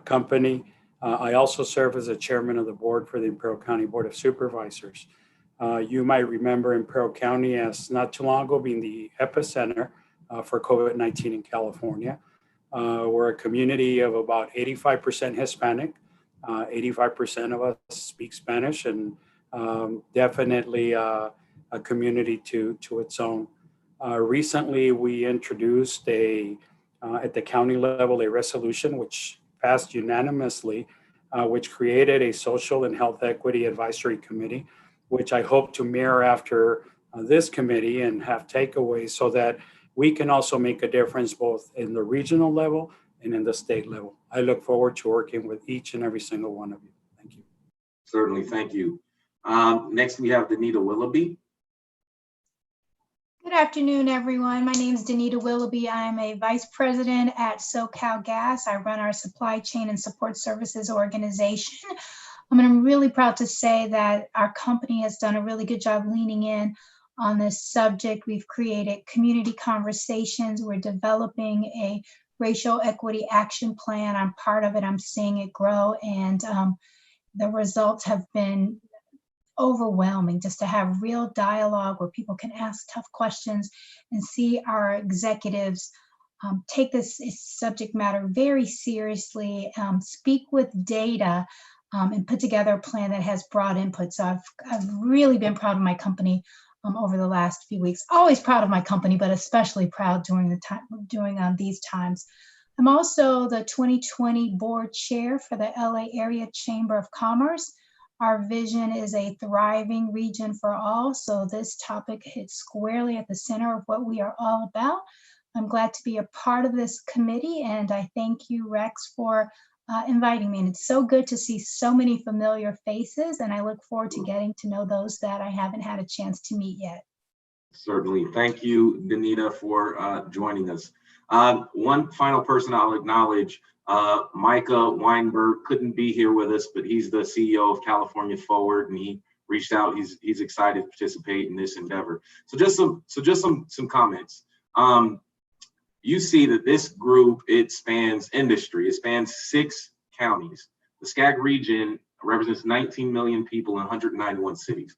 company. I also serve as a chairman of the board for the Imperial County Board of Supervisors. You might remember Imperial County as not too long ago being the epicenter for COVID-19 in California. We're a community of about 85% Hispanic. 85% of us speak Spanish, and definitely a community to its own. Recently, we introduced at the county level a resolution which passed unanimously, which created a Social and Health Equity Advisory Committee, which I hope to mirror after this committee and have takeaways so that we can also make a difference both in the regional level and in the state level. I look forward to working with each and every single one of you. Thank you. Certainly, thank you. Next, we have Danita Willoughby. Good afternoon, everyone. My name is Danita Willoughby. I'm a vice president at SoCal Gas. I run our supply chain and support services organization. I'm really proud to say that our company has done a really good job leaning in on this subject. We've created community conversations. We're developing a racial equity action plan. I'm part of it. I'm seeing it grow, and the results have been overwhelming, just to have real dialogue where people can ask tough questions and see our executives take this subject matter very seriously, speak with data, and put together a plan that has broad input. So I've really been proud of my company over the last few weeks. Always proud of my company, but especially proud during these times. I'm also the 2020 board chair for the LA Area Chamber of Commerce. Our vision is a thriving region for all. So this topic hits squarely at the center of what we are all about. I'm glad to be a part of this committee, and I thank you, Rex, for inviting me. And it's so good to see so many familiar faces, and I look forward to getting to know those that I haven't had a chance to meet yet. Certainly. Thank you, Danita, for joining us. One final person I'll acknowledge, Micah Weinberg couldn't be here with us, but he's the CEO of California Forward, and he reached out. He's excited to participate in this endeavor. So just some comments. You see that this group, it spans industry. It spans 6 counties. The SCAG region represents 19 million people in 191 cities.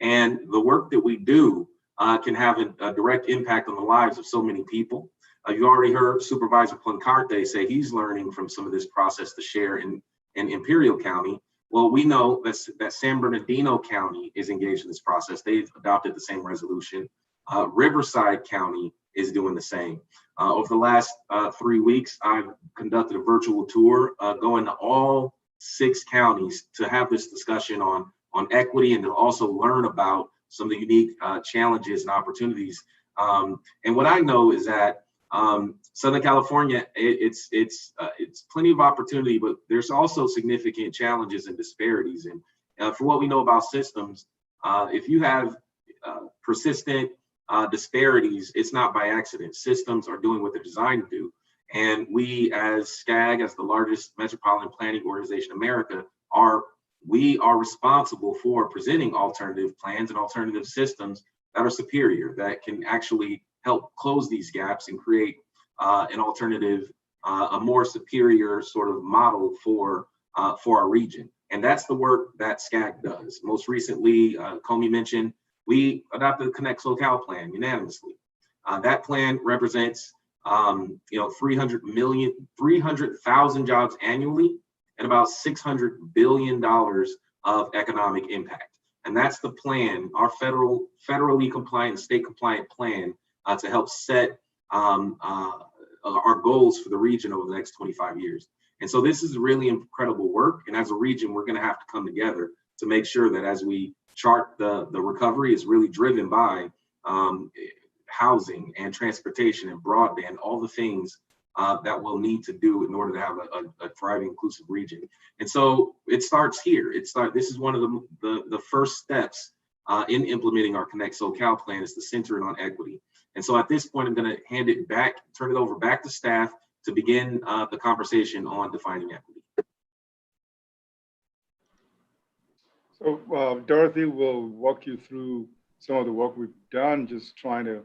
And the work that we do can have a direct impact on the lives of so many people. You already heard Supervisor Plancarte say he's learning from some of this process to share in Imperial County. Well, we know that San Bernardino County is engaged in this process. They've adopted the same resolution. Riverside County is doing the same. Over the last 3 weeks, I've conducted a virtual tour going to all 6 counties to have this discussion on equity and to also learn about some of the unique challenges and opportunities. And what I know is that Southern California, it's plenty of opportunity, but there's also significant challenges and disparities. And for what we know about systems, if you have persistent disparities, it's not by accident. Systems are doing what they're designed to do. And we as SCAG, as the largest metropolitan planning organization in America, we are responsible for presenting alternative plans and alternative systems that are superior, that can actually help close these gaps and create an alternative, a more superior sort of model for our region. And that's the work that SCAG does. Most recently, Comey mentioned, we adopted the Connect SoCal plan unanimously. That plan represents 300,000 jobs annually and about $600 billion of economic impact. And that's the plan, our federally compliant, state compliant plan to help set our goals for the region over the next 25 years. And so this is really incredible work. And as a region, we're gonna have to come together to make sure that as we chart the recovery is really driven by housing and transportation and broadband, all the things that we'll need to do in order to have a thriving, inclusive region. And so it starts here. This is one of the first steps in implementing our Connect SoCal plan, is to center it on equity. And so at this point, I'm going to turn it over back to staff to begin the conversation on defining equity. So Dorothy will walk you through some of the work we've done, just trying to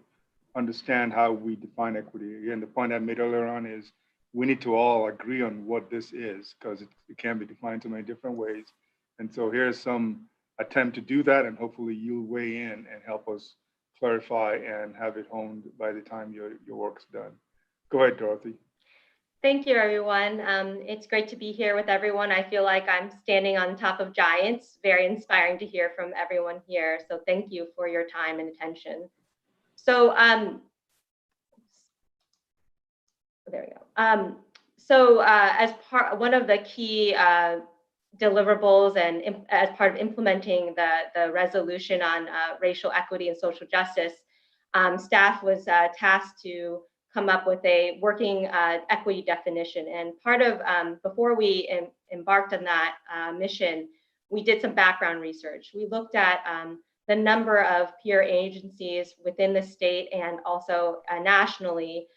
understand how we define equity. Again, the point I made earlier on is we need to all agree on what this is, because it can be defined so many different ways. And so here's some attempt to do that, and hopefully you'll weigh in and help us clarify and have it honed by the time your work's done. Go ahead, Dorothy. Thank you, everyone. It's great to be here with everyone. I feel like I'm standing on top of giants. Very inspiring to hear from everyone here. So thank you for your time and attention. So there we go. One of the key deliverables and as part of implementing the resolution on racial equity and social justice, staff was tasked to come up with a working equity definition. And part of, before we embarked on that mission, we did some background research. We looked at the number of peer agencies within the state and also nationally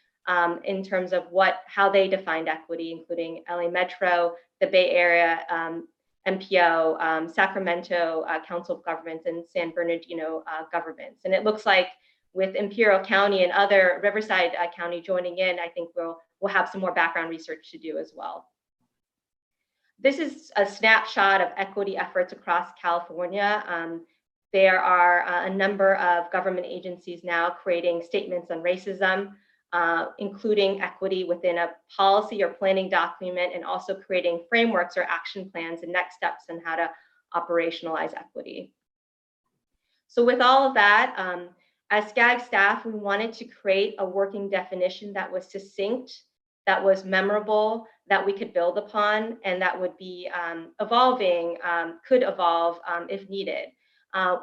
in terms of how they defined equity, including LA Metro, the Bay Area, MPO, Sacramento Council of Governments, and San Bernardino governments. And it looks like with Imperial County and other Riverside County joining in, I think we'll have some more background research to do as well. This is a snapshot of equity efforts across California. There are a number of government agencies now creating statements on racism, including equity within a policy or planning document, and also creating frameworks or action plans and next steps on how to operationalize equity. So with all of that, as SCAG staff, we wanted to create a working definition that was succinct, that was memorable, that we could build upon, and that would be evolving, could evolve if needed.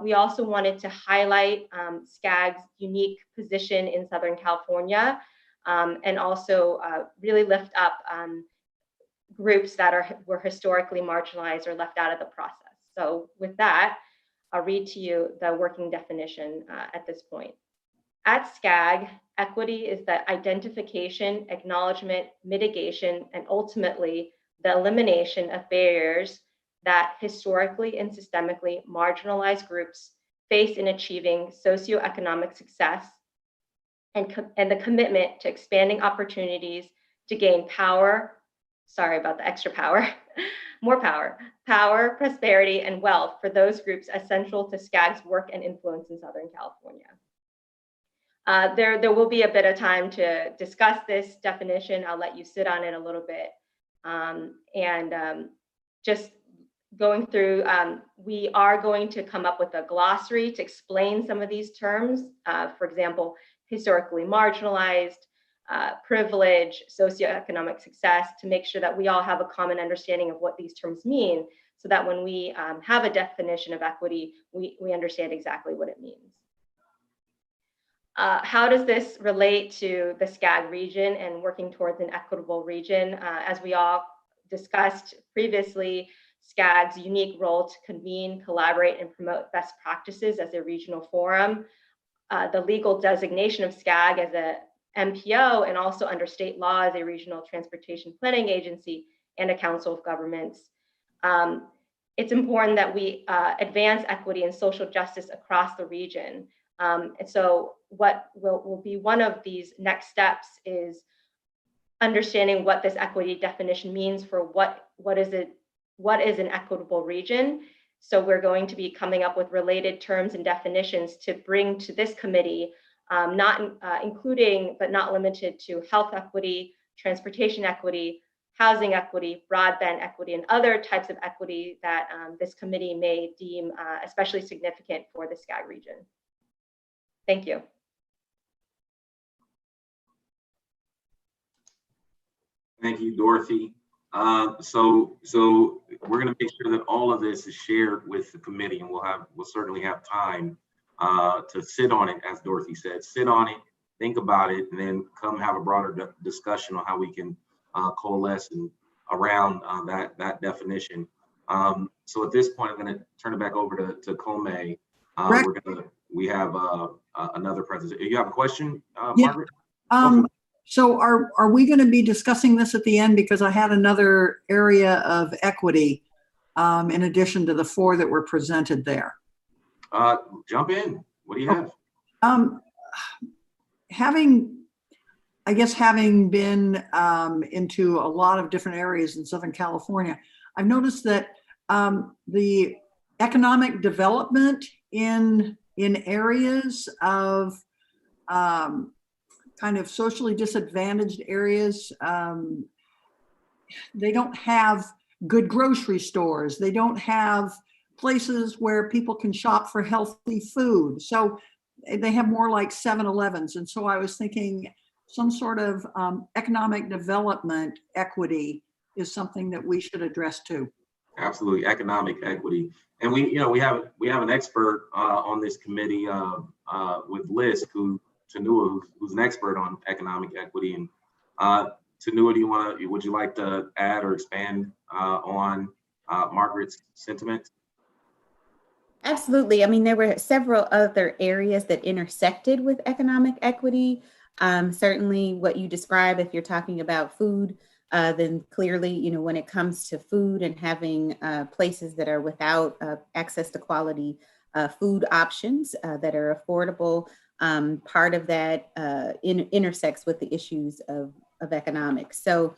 We also wanted to highlight SCAG's unique position in Southern California, and also really lift up groups that were historically marginalized or left out of the process. So with that, I'll read to you the working definition at this point. At SCAG, equity is the identification, acknowledgement, mitigation, and ultimately the elimination of barriers that historically and systemically marginalized groups face in achieving socioeconomic success, and the commitment to expanding opportunities to gain power, sorry about the extra power, more power, prosperity, and wealth for those groups essential to SCAG's work and influence in Southern California. There will be a bit of time to discuss this definition. I'll let you sit on it a little bit. Just going through, we are going to come up with a glossary to explain some of these terms. For example, historically marginalized, privilege, socioeconomic success, to make sure that we all have a common understanding of what these terms mean, so that when we have a definition of equity, we understand exactly what it means. How does this relate to the SCAG region and working towards an equitable region? As we all discussed previously, SCAG's unique role to convene, collaborate, and promote best practices as a regional forum, the legal designation of SCAG as a MPO, and also under state law as a regional transportation planning agency and a council of governments. It's important that we advance equity and social justice across the region. And so what will be one of these next steps is understanding what this equity definition means for what is an equitable region. So we're going to be coming up with related terms and definitions to bring to this committee, including but not limited to health equity, transportation equity, housing equity, broadband equity, and other types of equity that this committee may deem especially significant for the SCAG region. Thank you. Thank you, Dorothy. So we're going to make sure that all of this is shared with the committee, and we'll certainly have time to sit on it, as Dorothy said, sit on it, think about it, and then come have a broader discussion on how we can coalesce around that definition. So at this point, I'm going to turn it back over to Kome. We have another presentation. You have a question, Margaret? So are we going to be discussing this at the end? Because I had another area of equity in addition to the 4 that were presented there. Jump in. What do you have? Having been into a lot of different areas in Southern California, I've noticed that the economic development in areas of kind of socially disadvantaged areas, they don't have good grocery stores. They don't have places where people can shop for healthy food. So they have more like 7-Elevens. And so I was thinking some sort of economic development equity is something that we should address too. Absolutely, economic equity. And we have an expert on this committee with Lisk, Tanua, who's an expert on economic equity. And Tanua, would you like to add or expand on Margaret's sentiment? Absolutely. I mean, there were several other areas that intersected with economic equity. Certainly what you describe, if you're talking about food, then clearly, you know, when it comes to food and having places that are without access to quality food options that are affordable, part of that intersects with the issues of economics. So,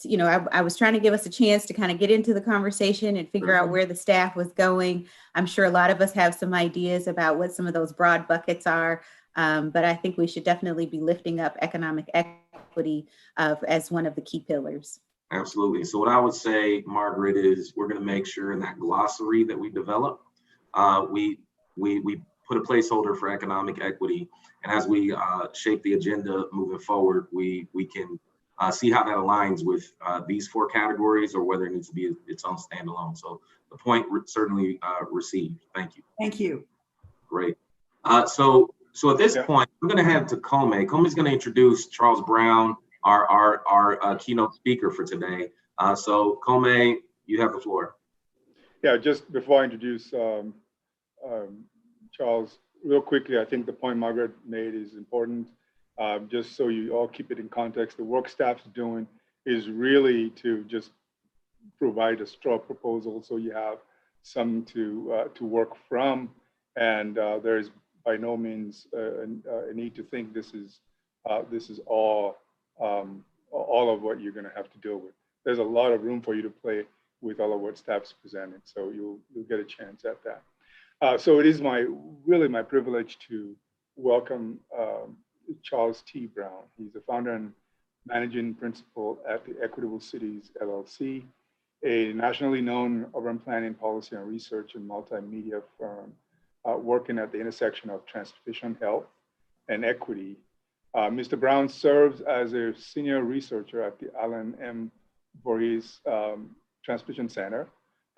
you know, I was trying to give us a chance to kind of get into the conversation and figure out where the staff was going. I'm sure a lot of us have some ideas about what some of those broad buckets are, but I think we should definitely be lifting up economic equity as one of the key pillars. Absolutely. So what I would say, Margaret, is we're going to make sure in that glossary that we develop, we put a placeholder for economic equity, and as we shape the agenda moving forward, we can see how that aligns with these 4 categories, or whether it needs to be its own standalone. So the point certainly received. Thank you. Thank you. Great. So at this point, I'm going to hand it to Kome. Kome's going to introduce Charles Brown, our keynote speaker for today. So Kome, you have the floor. Yeah, just before I introduce Charles, real quickly, I think the point Margaret made is important. Just so you all keep it in context, the work staff's doing is really to just provide a straw proposal so you have something to work from, and there is by no means a need to think this is all of what you're going to have to deal with. There's a lot of room for you to play with all of what staff's presented, so you'll get a chance at that. So it is really my privilege to welcome Charles T. Brown. He's the founder and managing principal at the Equitable Cities, LLC, a nationally known urban planning, policy, and research and multimedia firm working at the intersection of transportation health and equity. Mr. Brown serves as a senior researcher at the Alan M. Voorhees Transportation Center,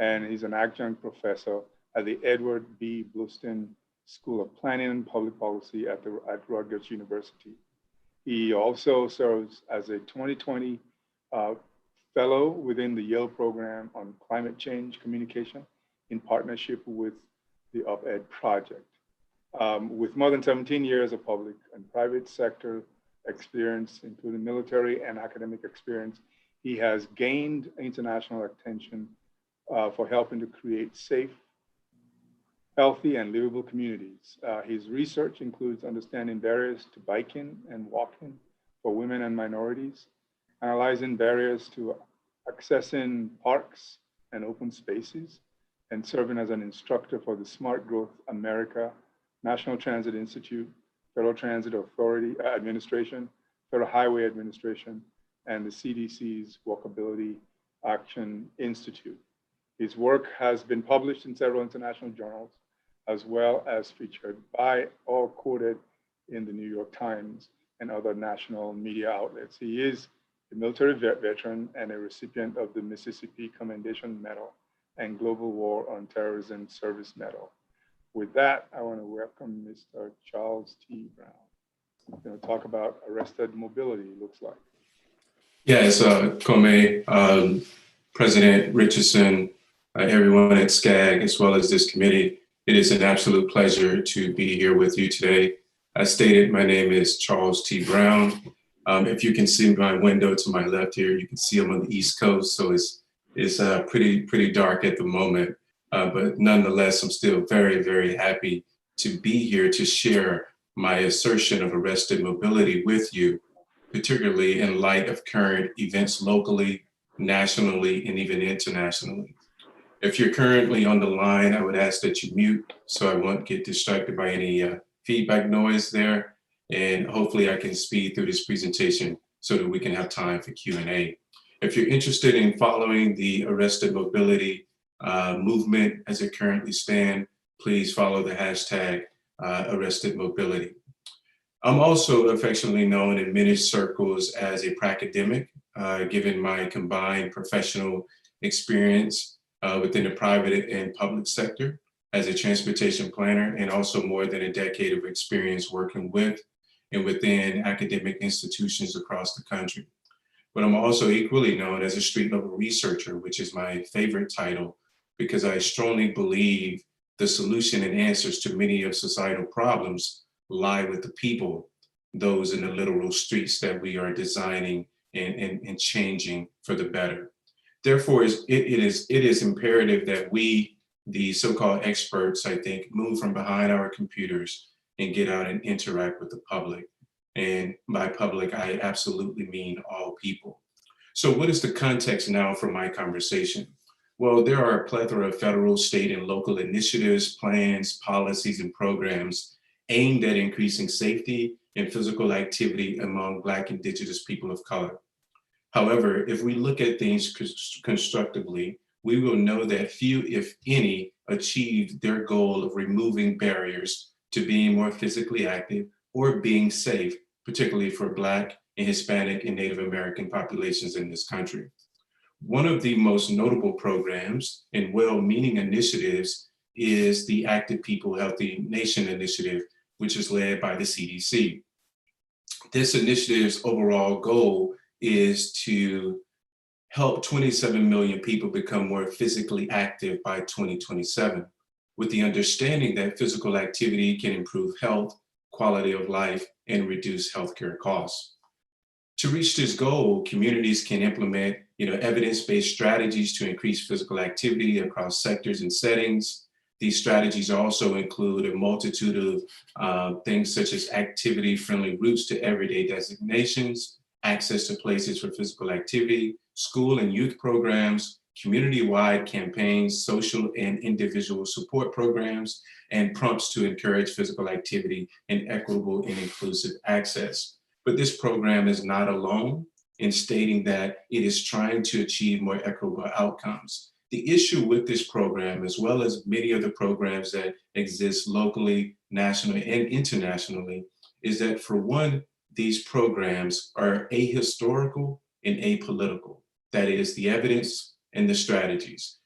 and he's an adjunct professor at the Edward B. Blueston School of Planning and Public Policy at Rutgers University. He also serves as a 2020 fellow within the Yale program on climate change communication in partnership with the UpEd project. With more than 17 years of public and private sector experience, including military and academic experience, he has gained international attention for helping to create safe, healthy, and livable communities. His research includes understanding barriers to biking and walking for women and minorities, analyzing barriers to accessing parks and open spaces, and serving as an instructor for the Smart Growth America, National Transit Institute, Federal Transit Authority Administration, Federal Highway Administration, and the CDC's Walkability Action Institute. His work has been published in several international journals, as well as featured by or quoted in the New York Times and other national media outlets. He is a military veteran and a recipient of the Mississippi Commendation Medal and Global War on Terrorism Service Medal. With that, I want to welcome Mr. Charles T. Brown. He's going to talk about arrested mobility, it looks like. Yes, Kome, President Richardson, everyone at SCAG, as well as this committee, it is an absolute pleasure to be here with you today. As stated, my name is Charles T. Brown. If you can see my window to my left here, you can see I'm on the East Coast, so it's pretty dark at the moment. But nonetheless, I'm still very, very happy to be here to share my assertion of arrested mobility with you, particularly in light of current events locally, nationally, and even internationally. If you're currently on the line, I would ask that you mute so I won't get distracted by any feedback noise there. And hopefully I can speed through this presentation so that we can have time for Q&A. If you're interested in following the arrested mobility movement as it currently stands, please follow the hashtag arrested mobility. I'm also affectionately known in many circles as a pracademic, given my combined professional experience within the private and public sector as a transportation planner, and also more than a decade of experience working with and within academic institutions across the country. But I'm also equally known as a street level researcher, which is my favorite title, because I strongly believe the solution and answers to many of societal problems lie with the people, those in the literal streets that we are designing and changing for the better. Therefore, it is imperative that we, the so-called experts, I think, move from behind our computers and get out and interact with the public. And by public, I absolutely mean all people. So what is the context now for my conversation? Well, there are a plethora of federal, state, and local initiatives, plans, policies, and programs aimed at increasing safety and physical activity among Black, Indigenous people of color. However, if we look at things constructively, we will know that few, if any, achieved their goal of removing barriers to being more physically active or being safe, particularly for Black and Hispanic and Native American populations in this country. One of the most notable programs and well-meaning initiatives is the Active People Healthy Nation initiative, which is led by the CDC. This initiative's overall goal is to help 27 million people become more physically active by 2027, with the understanding that physical activity can improve health, quality of life, and reduce healthcare costs. To reach this goal, communities can implement evidence-based strategies to increase physical activity across sectors and settings. These strategies also include a multitude of things such as activity-friendly routes to everyday designations, access to places for physical activity, school and youth programs, community-wide campaigns, social and individual support programs, and prompts to encourage physical activity and equitable and inclusive access. But this program is not alone in stating that it is trying to achieve more equitable outcomes. The issue with this program, as well as many other programs that exist locally, nationally, and internationally, is that for one, these programs are ahistorical and apolitical. That is, the evidence and the strategies.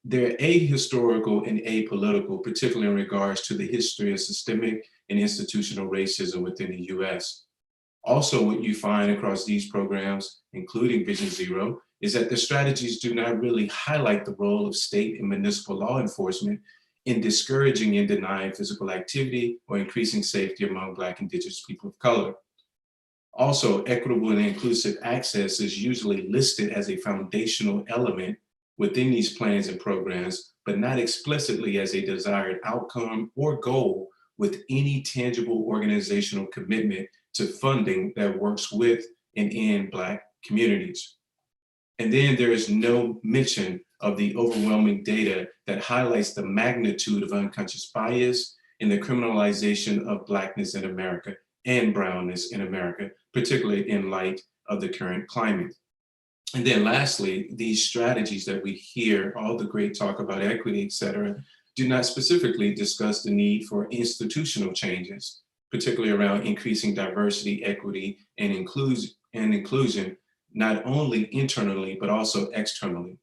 They're ahistorical and apolitical, particularly in regards to the history of systemic and institutional racism within the US. Also, what you find across these programs, including Vision Zero, is that the strategies do not really highlight the role of state and municipal law enforcement in discouraging and denying physical activity or increasing safety among Black, Indigenous people of color. Also, equitable and inclusive access is usually listed as a foundational element within these plans and programs, but not explicitly as a desired outcome or goal with any tangible organizational commitment to funding that works with and in Black communities. And then there is no mention of the overwhelming data that highlights the magnitude of unconscious bias in the criminalization of Blackness in America and brownness in America, particularly in light of the current climate. And then lastly, these strategies that we hear, all the great talk about equity, et cetera, do not specifically discuss the need for institutional changes, particularly around increasing diversity, equity, and inclusion, not only internally, but also externally.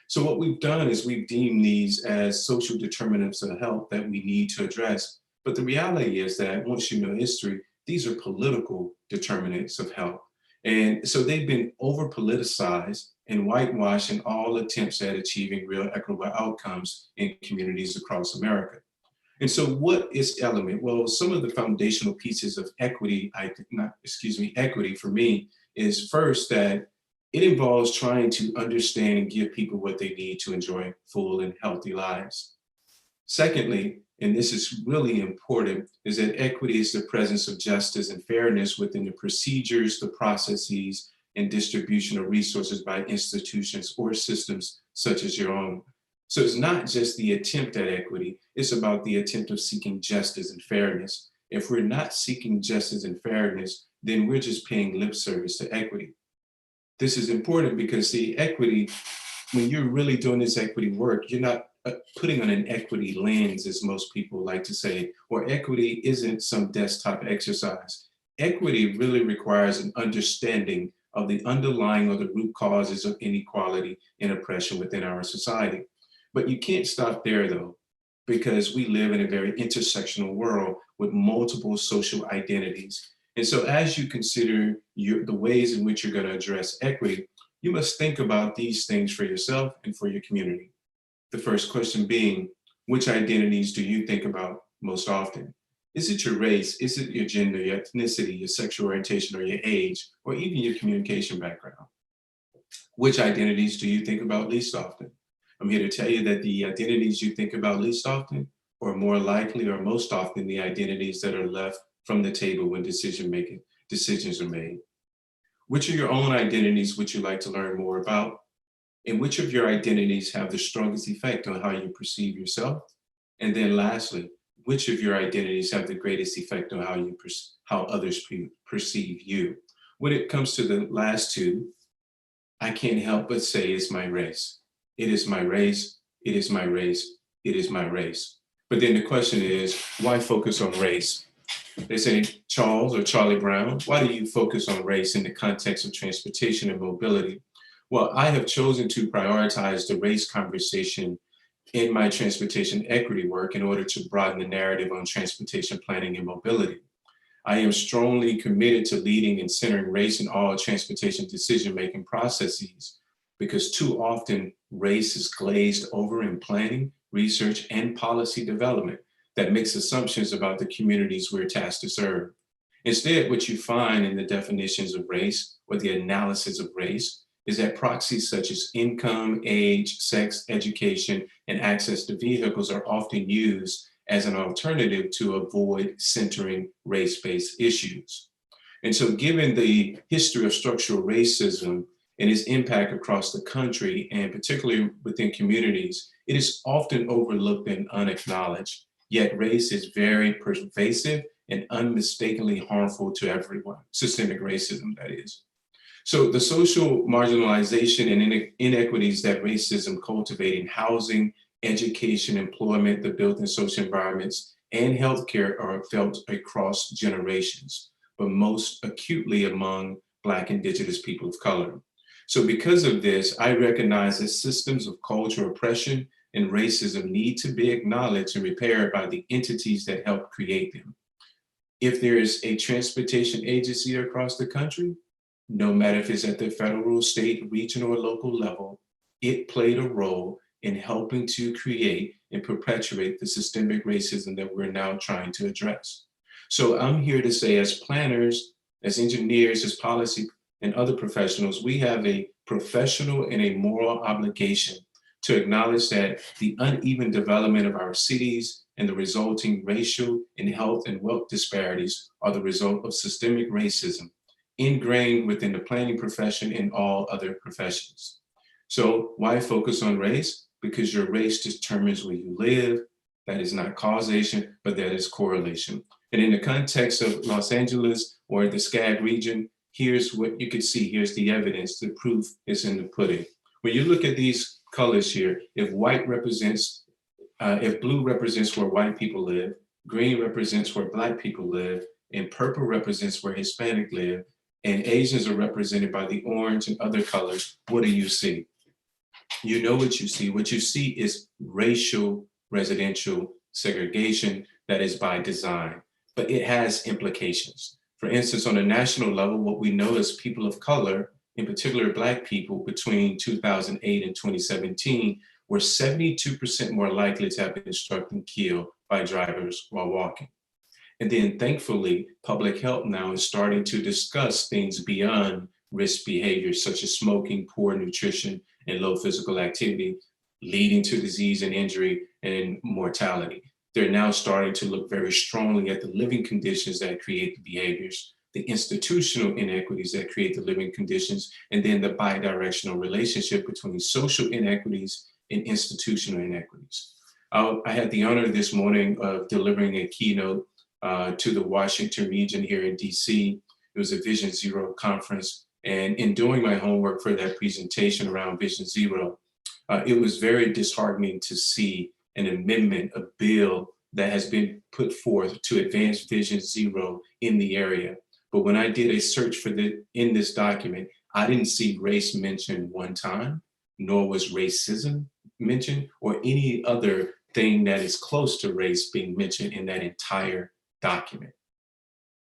So what we've done is we've deemed these as social determinants of health that we need to address. But the reality is that once you know history, these are political determinants of health. And so they've been over-politicized and whitewashed in all attempts at achieving real equitable outcomes in communities across America. And so what is element? Well, some of the foundational pieces of equity, equity for me is first that it involves trying to understand and give people what they need to enjoy full and healthy lives. Secondly, and this is really important, is that equity is the presence of justice and fairness within the procedures, the processes, and distribution of resources by institutions or systems such as your own. So it's not just the attempt at equity, it's about the attempt of seeking justice and fairness. If we're not seeking justice and fairness, then we're just paying lip service to equity. This is important because, see, equity, when you're really doing this equity work, you're not putting on an equity lens, as most people like to say, or equity isn't some desktop exercise. Equity really requires an understanding of the underlying or the root causes of inequality and oppression within our society. But you can't stop there though, because we live in a very intersectional world with multiple social identities. And so as you consider the ways in which you're going to address equity, you must think about these things for yourself and for your community. The first question being, Which identities do you think about most often? Is it your race? Is it your gender, your ethnicity, your sexual orientation, or your age, or even your communication background? Which identities do you think about least often? I'm here to tell you that the identities you think about least often are more likely or most often the identities that are left from the table when decisions are made. Which of your own identities would you like to learn more about? And which of your identities have the strongest effect on how you perceive yourself? And then lastly, which of your identities have the greatest effect on how others perceive you? When it comes to the last two, I can't help but say it's my race. It is my race, it is my race, it is my race. But then the question is, why focus on race? They say, Charles or Charlie Brown, why do you focus on race in the context of transportation and mobility? Well, I have chosen to prioritize the race conversation in my transportation equity work in order to broaden the narrative on transportation planning and mobility. I am strongly committed to leading and centering race in all transportation decision-making processes, because too often race is glazed over in planning, research, and policy development that makes assumptions about the communities we're tasked to serve. Instead, what you find in the definitions of race or the analysis of race is that proxies such as income, age, sex, education, and access to vehicles are often used as an alternative to avoid centering race-based issues. And so given the history of structural racism and its impact across the country, and particularly within communities, it is often overlooked and unacknowledged. Yet race is very pervasive and unmistakably harmful to everyone, systemic racism, that is. So the social marginalization and inequities that racism cultivates in housing, education, employment, the built and social environments, and healthcare are felt across generations, but most acutely among Black, Indigenous people of color. So because of this, I recognize that systems of cultural oppression and racism need to be acknowledged and repaired by the entities that help create them. If there is a transportation agency across the country, no matter if it's at the federal, state, regional, or local level, it played a role in helping to create and perpetuate the systemic racism that we're now trying to address. So I'm here to say, as planners, as engineers, as policy and other professionals, we have a professional and a moral obligation to acknowledge that the uneven development of our cities and the resulting racial and health and wealth disparities are the result of systemic racism ingrained within the planning profession and all other professions. So why focus on race? Because your race determines where you live. That is not causation, but that is correlation. And in the context of Los Angeles or the SCAG region, here's what you can see. Here's the evidence. The proof is in the pudding. When you look at these colors here, if white represents, if blue represents where white people live, green represents where Black people live, and purple represents where Hispanic live, and Asians are represented by the orange and other colors, what do you see? You know what you see. What you see is racial residential segregation that is by design, but it has implications. For instance, on a national level, what we know is people of color, in particular Black people, between 2008 and 2017, were 72% more likely to have been struck and killed by drivers while walking. And then thankfully, public health now is starting to discuss things beyond risk behaviors such as smoking, poor nutrition, and low physical activity, leading to disease and injury and mortality. They're now starting to look very strongly at the living conditions that create the behaviors, the institutional inequities that create the living conditions, and then the bidirectional relationship between social inequities and institutional inequities. I had the honor this morning of delivering a keynote to the Washington region here in DC. It was a Vision Zero conference. And in doing my homework for that presentation around Vision Zero, it was very disheartening to see an amendment, a bill that has been put forth to advance Vision Zero in the area. But when I did a search for in this document, I didn't see race mentioned one time, nor was racism mentioned, or any other thing that is close to race being mentioned in that entire document.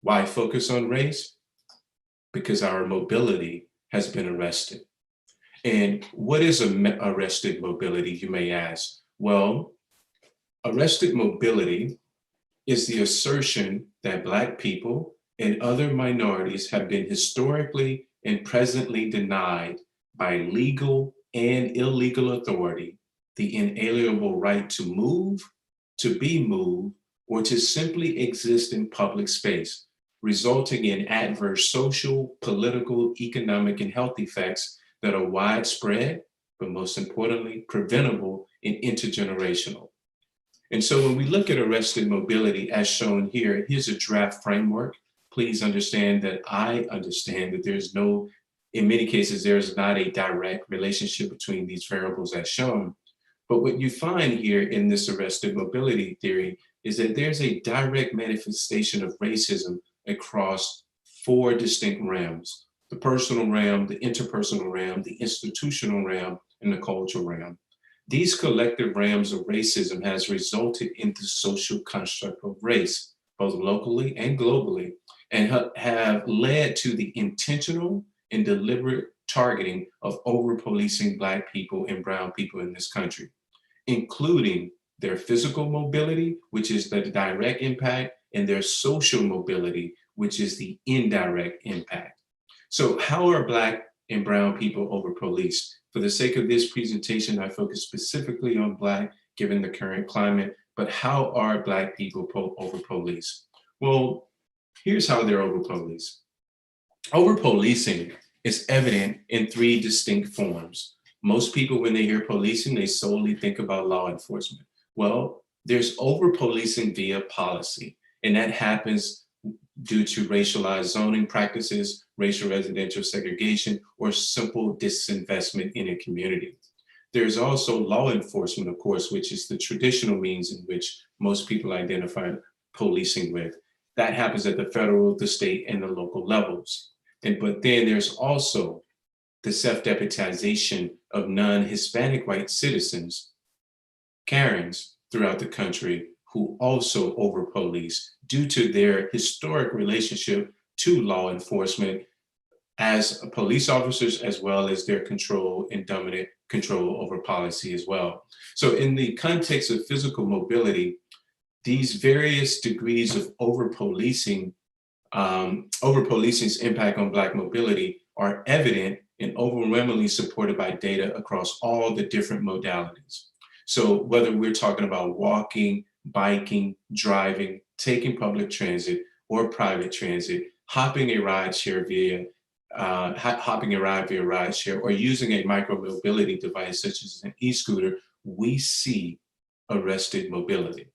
Why focus on race? Because our mobility has been arrested. And what is arrested mobility, you may ask? Well, Arrested mobility is the assertion that Black people and other minorities have been historically and presently denied by legal and illegal authority the inalienable right to move, to be moved, or to simply exist in public space, resulting in adverse social, political, economic, and health effects that are widespread, but most importantly, preventable and intergenerational. And so when we look at arrested mobility as shown here, here's a draft framework. Please understand that I understand that there's no, in many cases, there's not a direct relationship between these variables as shown. But what you find here in this arrested mobility theory is that there's a direct manifestation of racism across 4 distinct realms: the personal realm, the interpersonal realm, the institutional realm, and the cultural realm. These collective realms of racism has resulted in the social construct of race, both locally and globally, and have led to the intentional and deliberate targeting of over-policing Black people and brown people in this country, including their physical mobility, which is the direct impact, and their social mobility, which is the indirect impact. So how are Black and brown people over-policed? For the sake of this presentation, I focus specifically on Black, given the current climate, but how are Black people over-policed? Well, here's how they're over-policed. Over-policing is evident in 3 distinct forms. Most people, when they hear policing, they solely think about law enforcement. Well, there's over-policing via policy, and that happens due to racialized zoning practices, racial residential segregation, or simple disinvestment in a community. There's also law enforcement, of course, which is the traditional means in which most people identify policing with. That happens at the federal, the state, and the local levels. But then there's also the self-deputization of non-Hispanic white citizens, Karens, throughout the country, who also over-police due to their historic relationship to law enforcement as police officers, as well as their control and dominant control over policy as well. So in the context of physical mobility, these various degrees of over-policing's impact on Black mobility are evident and overwhelmingly supported by data across all the different modalities. So whether we're talking about walking, biking, driving, taking public transit or private transit, hopping a ride via rideshare, or using a micro-mobility device such as an e-scooter, we see arrested mobility.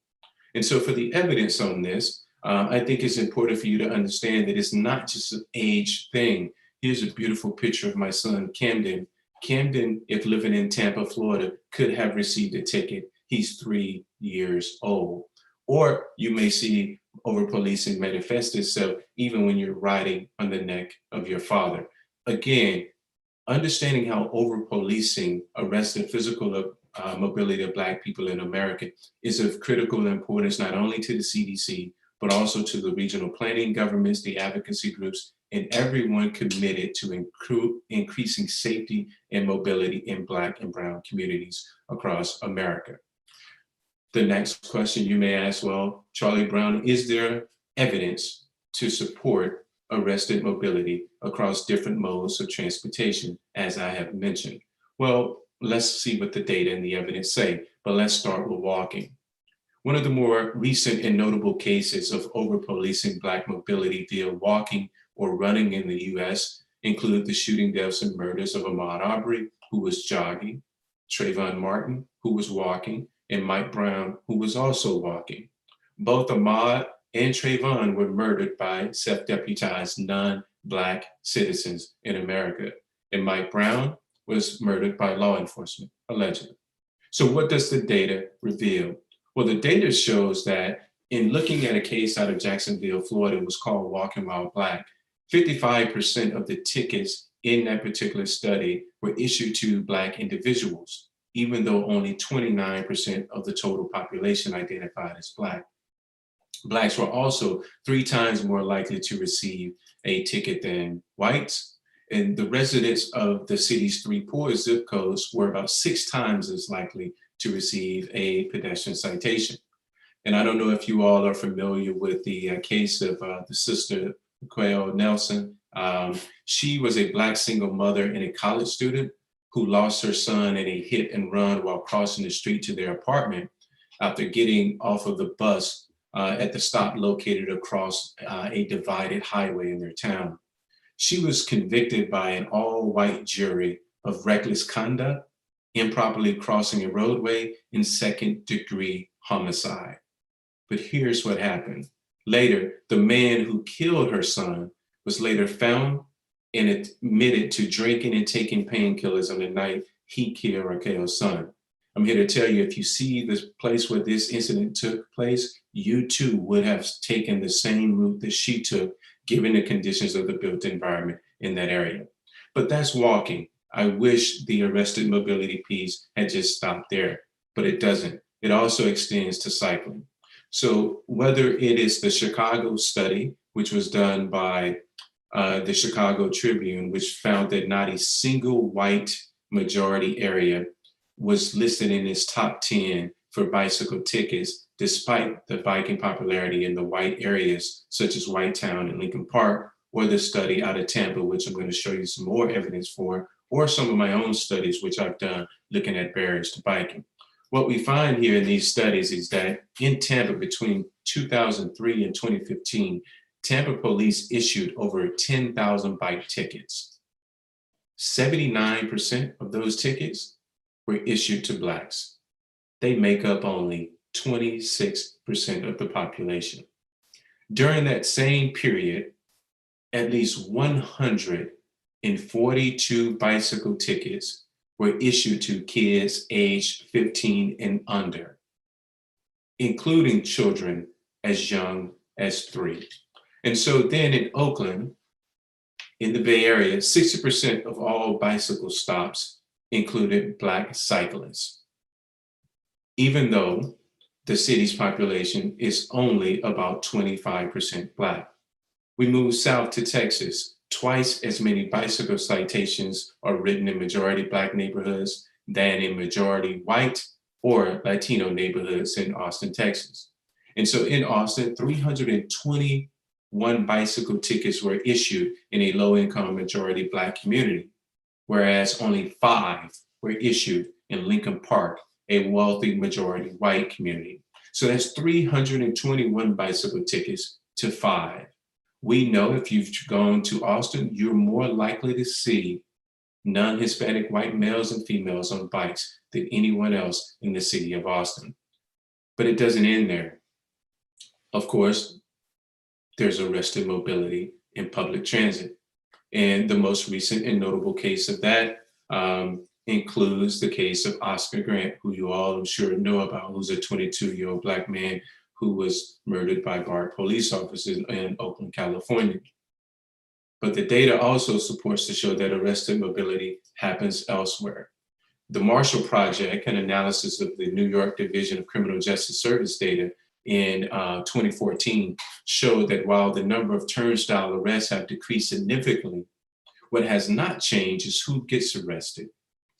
And so for the evidence on this, I think it's important for you to understand that it's not just an age thing. Here's a beautiful picture of my son, Camden. Camden, if living in Tampa, Florida, could have received a ticket. He's 3 years old. Or you may see over-policing manifest itself even when you're riding on the neck of your father. Again, understanding how over-policing arrested physical mobility of Black people in America is of critical importance, not only to the CDC, but also to the regional planning governments, the advocacy groups, and everyone committed to increasing safety and mobility in Black and brown communities across America. The next question you may ask, well, Charlie Brown, is there evidence to support arrested mobility across different modes of transportation, as I have mentioned? Well, let's see what the data and the evidence say, but let's start with walking. One of the more recent and notable cases of over-policing Black mobility via walking or running in the US include the shooting deaths and murders of Ahmaud Arbery, who was jogging, Trayvon Martin, who was walking, and Mike Brown, who was also walking. Both Ahmaud and Trayvon were murdered by self-deputized non-Black citizens in America. And Mike Brown was murdered by law enforcement, allegedly. So what does the data reveal? Well, the data shows that in looking at a case out of Jacksonville, Florida, it was called Walking While Black, 55% of the tickets in that particular study were issued to Black individuals, even though only 29% of the total population identified as Black. Blacks were also 3 times more likely to receive a ticket than whites, and the residents of the city's 3 poorest zip codes were about 6 times as likely to receive a pedestrian citation. And I don't know if you all are familiar with the case of the sister, Quayle Nelson. She was a Black single mother and a college student who lost her son in a hit and run while crossing the street to their apartment after getting off of the bus at the stop located across a divided highway in their town. She was convicted by an all-white jury of reckless conduct, improperly crossing a roadway, and second-degree homicide. But here's what happened. Later, the man who killed her son was later found and admitted to drinking and taking painkillers on the night he killed Raquel's son. I'm here to tell you, if you see this place where this incident took place, you too would have taken the same route that she took, given the conditions of the built environment in that area. But that's walking. I wish the arrested mobility piece had just stopped there, but it doesn't. It also extends to cycling. So whether it is the Chicago study, which was done by the Chicago Tribune, which found that not a single white majority area was listed in its top 10 for bicycle tickets, despite the biking popularity in the white areas, such as Whitetown and Lincoln Park, or the study out of Tampa, which I'm going to show you some more evidence for, or some of my own studies, which I've done looking at barriers to biking. What we find here in these studies is that in Tampa, between 2003 and 2015, Tampa police issued over 10,000 bike tickets. 79% of those tickets were issued to Blacks. They make up only 26% of the population. During that same period, at least 142 bicycle tickets were issued to kids aged 15 and under, including children as young as 3. And so then in Oakland, in the Bay Area, 60% of all bicycle stops included Black cyclists, even though the city's population is only about 25% Black. We move south to Texas. Twice as many bicycle citations are written in majority Black neighborhoods than in majority white or Latino neighborhoods in Austin, Texas. And so in Austin, 321 bicycle tickets were issued in a low-income majority Black community, whereas only 5 were issued in Lincoln Park, a wealthy majority white community. So that's 321 bicycle tickets to 5. We know if you've gone to Austin, you're more likely to see non-Hispanic white males and females on bikes than anyone else in the city of Austin. But it doesn't end there. Of course, there's arrested mobility in public transit. And the most recent and notable case of that includes the case of Oscar Grant, who you all I'm sure know about, who's a 22-year-old Black man who was murdered by BART police officers in Oakland, California. But the data also supports to show that arrested mobility happens elsewhere. The Marshall Project, an analysis of the New York Division of Criminal Justice Service data in 2014, showed that while the number of turnstile arrests have decreased significantly, what has not changed is who gets arrested.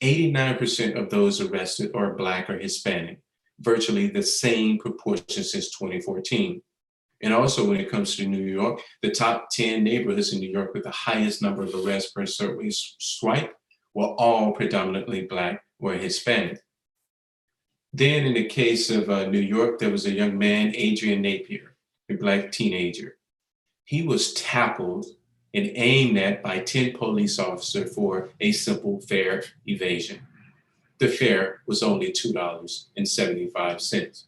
89% of those arrested are Black or Hispanic, virtually the same proportion since 2014. And also when it comes to New York, the top 10 neighborhoods in New York with the highest number of arrests per survey swipe were all predominantly Black or Hispanic. Then in the case of New York, there was a young man, Adrian Napier, a Black teenager. He was tackled and aimed at by 10 police officers for a simple fare evasion. The fare was only $2.75.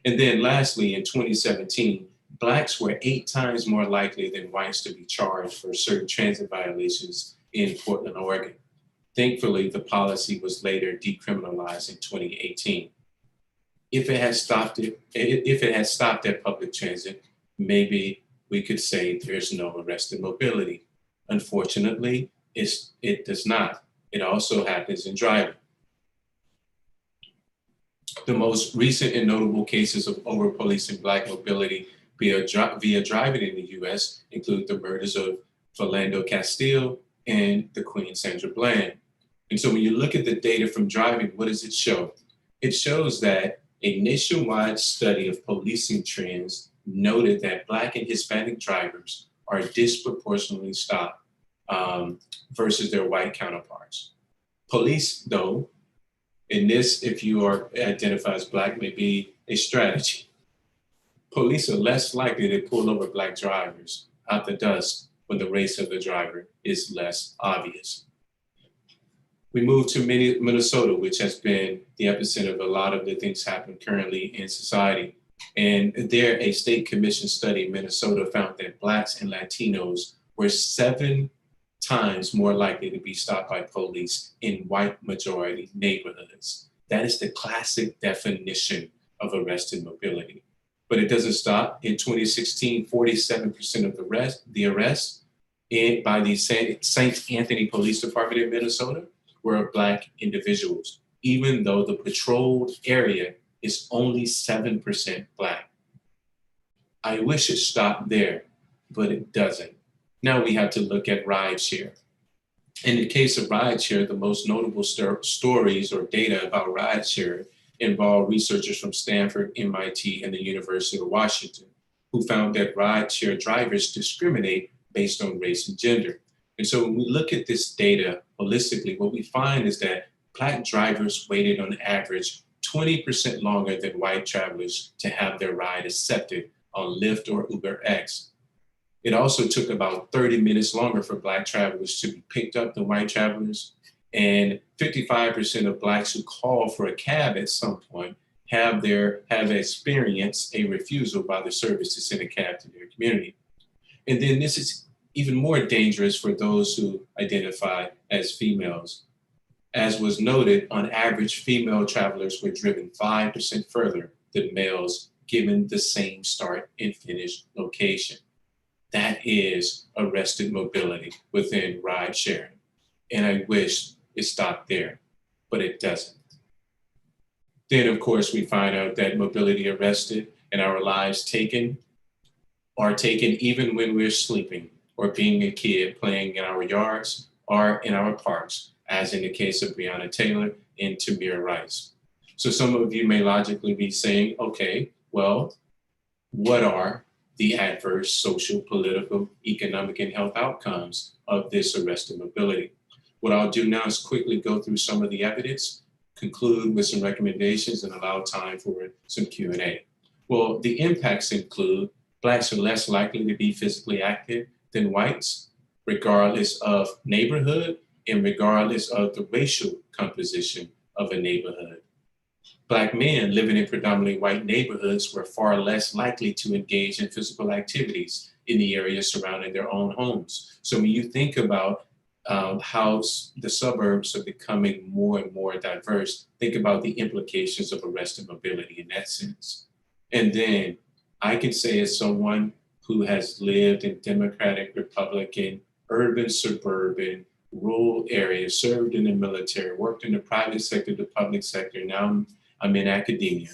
And then lastly, in 2017, Blacks were 8 times more likely than whites to be charged for certain transit violations in Portland, Oregon. Thankfully, the policy was later decriminalized in 2018. If it had stopped at public transit, maybe we could say there's no arrested mobility. Unfortunately, it does not. It also happens in driving. The most recent and notable cases of over-policing Black mobility via driving in the US include the murders of Philando Castile and the Queen Sandra Bland. And so when you look at the data from driving, what does it show? It shows that a nationwide study of policing trends noted that Black and Hispanic drivers are disproportionately stopped versus their white counterparts. Police, though, in this, if you are identified as Black, may be a strategy. Police are less likely to pull over Black drivers out the dust when the race of the driver is less obvious. We move to Minnesota, which has been the epicenter of a lot of the things happening currently in society. And there, a state commission study in Minnesota found that Blacks and Latinos were 7 times more likely to be stopped by police in white majority neighborhoods. That is the classic definition of arrested mobility. But it doesn't stop. In 2016, 47% of the arrests by the St. Anthony Police Department in Minnesota were Black individuals, even though the patrolled area is only 7% Black. I wish it stopped there, but it doesn't. Now we have to look at rideshare. In the case of rideshare, the most notable stories or data about rideshare involve researchers from Stanford, MIT, and the University of Washington, who found that rideshare drivers discriminate based on race and gender. And so when we look at this data holistically, what we find is that Black drivers waited on average 20% longer than white travelers to have their ride accepted on Lyft or UberX. It also took about 30 minutes longer for Black travelers to be picked up than white travelers. And 55% of Blacks who call for a cab at some point have experienced a refusal by the service to send a cab to their community. And then this is even more dangerous for those who identify as females. As was noted, on average, female travelers were driven 5% further than males given the same start and finish location. That is arrested mobility within ride sharing. And I wish it stopped there, but it doesn't. Then, of course, we find out that mobility arrested and our lives are taken even when we're sleeping or being a kid playing in our yards or in our parks, as in the case of Breonna Taylor and Tamir Rice. So some of you may logically be saying, okay, well, what are the adverse social, political, economic, and health outcomes of this arrested mobility? What I'll do now is quickly go through some of the evidence, conclude with some recommendations, and allow time for some Q&A. Well, the impacts include Blacks are less likely to be physically active than whites, regardless of neighborhood and regardless of the racial composition of a neighborhood. Black men living in predominantly white neighborhoods were far less likely to engage in physical activities in the areas surrounding their own homes. So when you think about how the suburbs are becoming more and more diverse, think about the implications of arrested mobility in that sense. And then I can say, as someone who has lived in Democratic, Republican, urban, suburban, rural areas, served in the military, worked in the private sector, the public sector, now I'm in academia.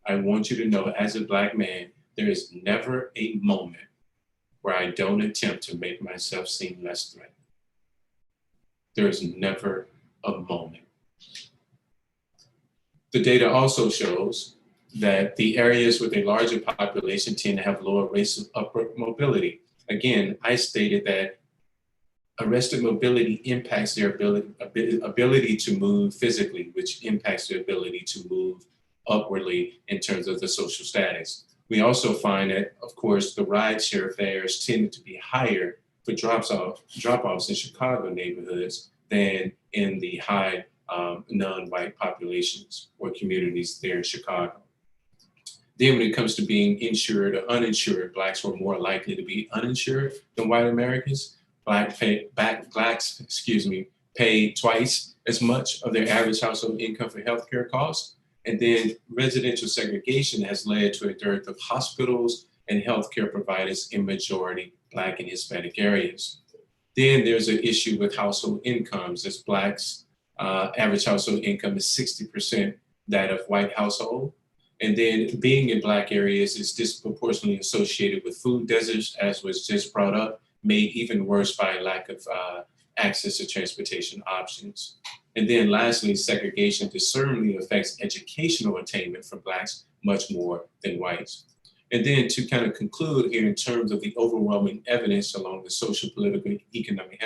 I want you to know, as a Black man, there is never a moment where I don't attempt to make myself seem less threatened. There is never a moment. The data also shows that the areas with a larger population tend to have lower rates of upward mobility. Again, I stated that arrested mobility impacts their ability to move physically, which impacts their ability to move upwardly in terms of the social status. We also find that, of course, the rideshare fares tend to be higher for drop-offs in Chicago neighborhoods than in the high non-white populations or communities there in Chicago. Then when it comes to being insured or uninsured, Blacks were more likely to be uninsured than white Americans. Blacks pay twice as much of their average household income for healthcare costs. And then residential segregation has led to a dearth of hospitals and healthcare providers in majority Black and Hispanic areas. Then there's an issue with household incomes, as Blacks' average household income is 60% that of white household. And then being in Black areas is disproportionately associated with food deserts, as was just brought up, made even worse by lack of access to transportation options. And then lastly, segregation discernibly affects educational attainment for Blacks much more than whites. And then to kind of conclude here in terms of the overwhelming evidence along the social, political, economic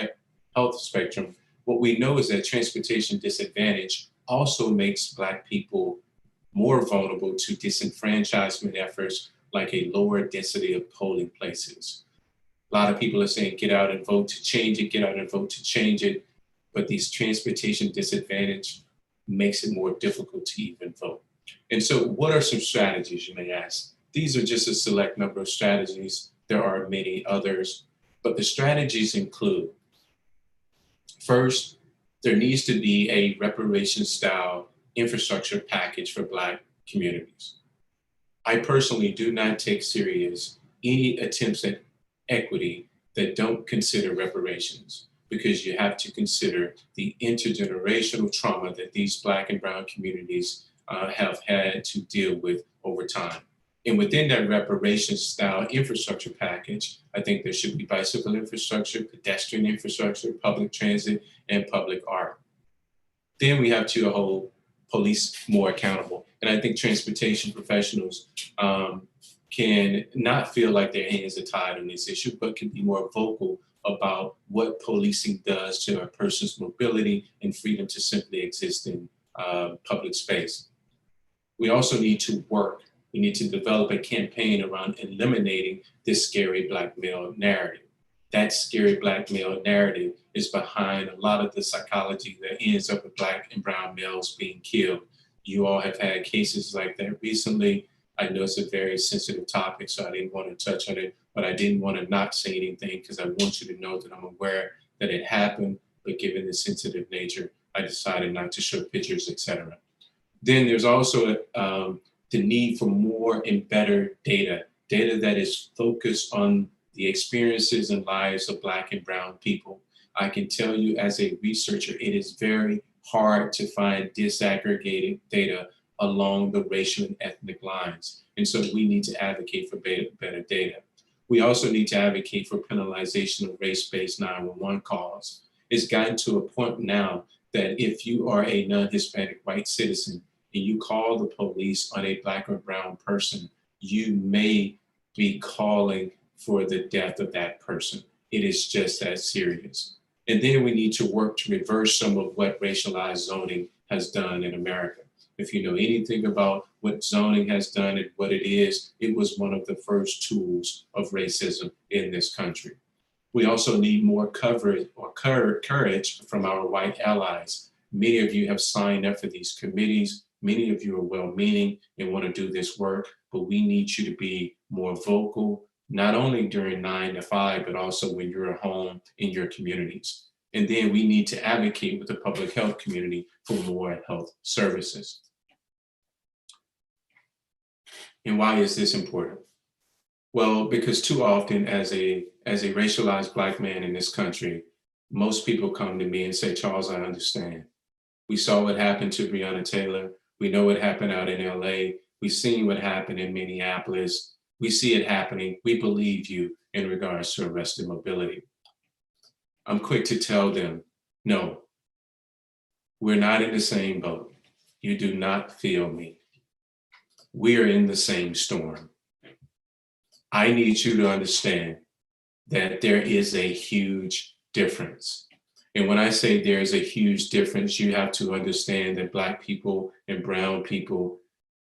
health spectrum, what we know is that transportation disadvantage also makes Black people more vulnerable to disenfranchisement efforts like a lower density of polling places. A lot of people are saying, get out and vote to change it, get out and vote to change it. But these transportation disadvantage makes it more difficult to even vote. And so what are some strategies, you may ask? These are just a select number of strategies. There are many others, but the strategies include, first, there needs to be a reparation-style infrastructure package for Black communities. I personally do not take serious any attempts at equity that don't consider reparations, because you have to consider the intergenerational trauma that these Black and brown communities have had to deal with over time. And within that reparations-style infrastructure package, I think there should be bicycle infrastructure, pedestrian infrastructure, public transit, and public art. Then we have to hold police more accountable. And I think transportation professionals can not feel like their hands are tied on this issue, but can be more vocal about what policing does to a person's mobility and freedom to simply exist in public space. We also need to work. We need to develop a campaign around eliminating this scary Black male narrative. That scary Black male narrative is behind a lot of the psychology that ends up with Black and brown males being killed. You all have had cases like that recently. I know it's a very sensitive topic, so I didn't want to touch on it, but I didn't want to not say anything because I want you to know that I'm aware that it happened, but given the sensitive nature, I decided not to show pictures, etc. Then there's also the need for more and better data that is focused on the experiences and lives of Black and brown people. I can tell you as a researcher, it is very hard to find disaggregated data along the racial and ethnic lines. And so we need to advocate for better data. We also need to advocate for penalization of race-based 911 calls. It's gotten to a point now that if you are a non-Hispanic white citizen and you call the police on a Black or brown person, you may be calling for the death of that person. It is just that serious. And then we need to work to reverse some of what racialized zoning has done in America. If you know anything about what zoning has done and what it is, it was one of the first tools of racism in this country. We also need more coverage or courage from our white allies. Many of you have signed up for these committees. Many of you are well-meaning and want to do this work, but we need you to be more vocal, not only during 9 to 5, but also when you're at home in your communities. And then we need to advocate with the public health community for more health services. And why is this important? Well, because too often as a racialized Black man in this country, most people come to me and say, Charles, I understand. We saw what happened to Breonna Taylor. We know what happened out in LA. We've seen what happened in Minneapolis. We see it happening. We believe you in regards to arrested mobility. I'm quick to tell them, no, we're not in the same boat. You do not feel me. We are in the same storm. I need you to understand that there is a huge difference. And when I say there is a huge difference, you have to understand that Black people and brown people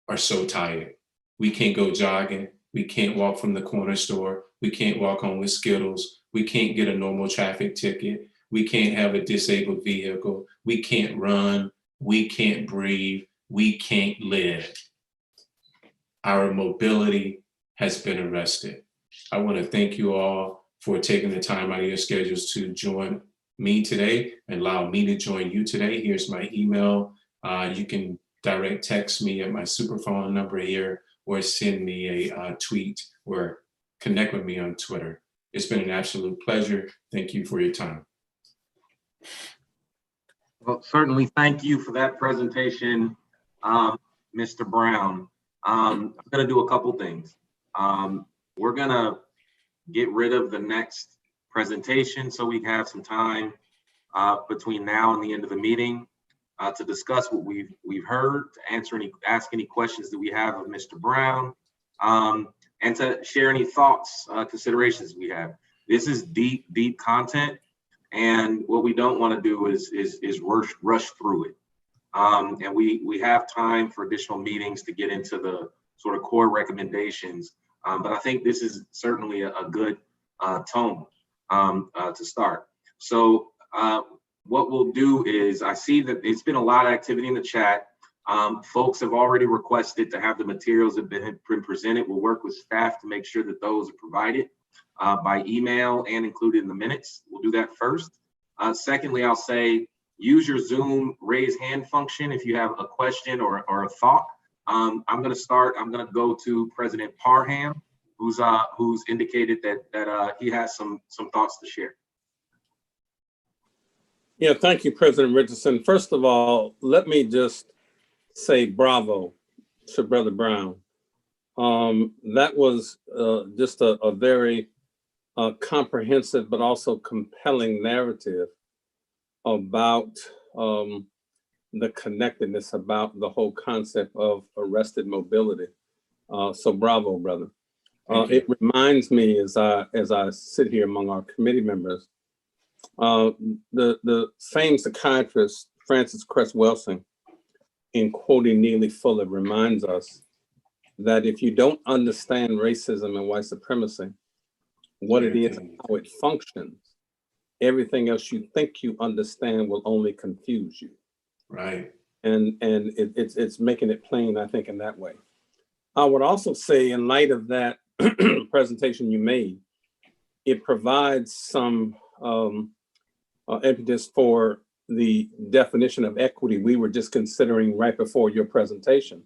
are so tired. We can't go jogging. We can't walk from the corner store. We can't walk home with Skittles. We can't get a normal traffic ticket. We can't have a disabled vehicle. We can't run. We can't breathe. We can't live. Our mobility has been arrested. I want to thank you all for taking the time out of your schedules to join me today and allow me to join you today. Here's my email. You can direct text me at my superphone number here, or send me a tweet or connect with me on Twitter. It's been an absolute pleasure. Thank you for your time. Well, certainly thank you for that presentation, Mr. Brown. I'm gonna do a couple things. We're gonna get rid of the next presentation so we have some time between now and the end of the meeting. to discuss what we've heard, to ask any questions that we have of Mr. Brown, and to share any thoughts, considerations we have. This is deep content, and what we don't want to do is rush through it. And we have time for additional meetings to get into the sort of core recommendations. But I think this is certainly a good tone to start. So what we'll do is, I see that it's been a lot of activity in the chat. Folks have already requested to have the materials that have been presented. We'll work with staff to make sure that those are provided by email and included in the minutes. We'll do that first. Secondly, I'll say, use your Zoom raise hand function if you have a question or a thought. I'm going to go to President Parham, who's indicated that he has some thoughts to share. Yeah, thank you, President Richardson. First of all, let me just say bravo to Brother Brown. That was just a very comprehensive but also compelling narrative about the connectedness, about the whole concept of arrested mobility. So bravo, brother. It reminds me as I sit here among our committee members, the famed psychiatrist Frances Cress Welsing, in quoting Neely Fuller, reminds us that if you don't understand racism and white supremacy, what it is and how it functions, everything else you think you understand will only confuse you. Right. And it's making it plain, I think, in that way. I would also say, in light of that presentation you made, it provides some impetus for the definition of equity we were just considering right before your presentation,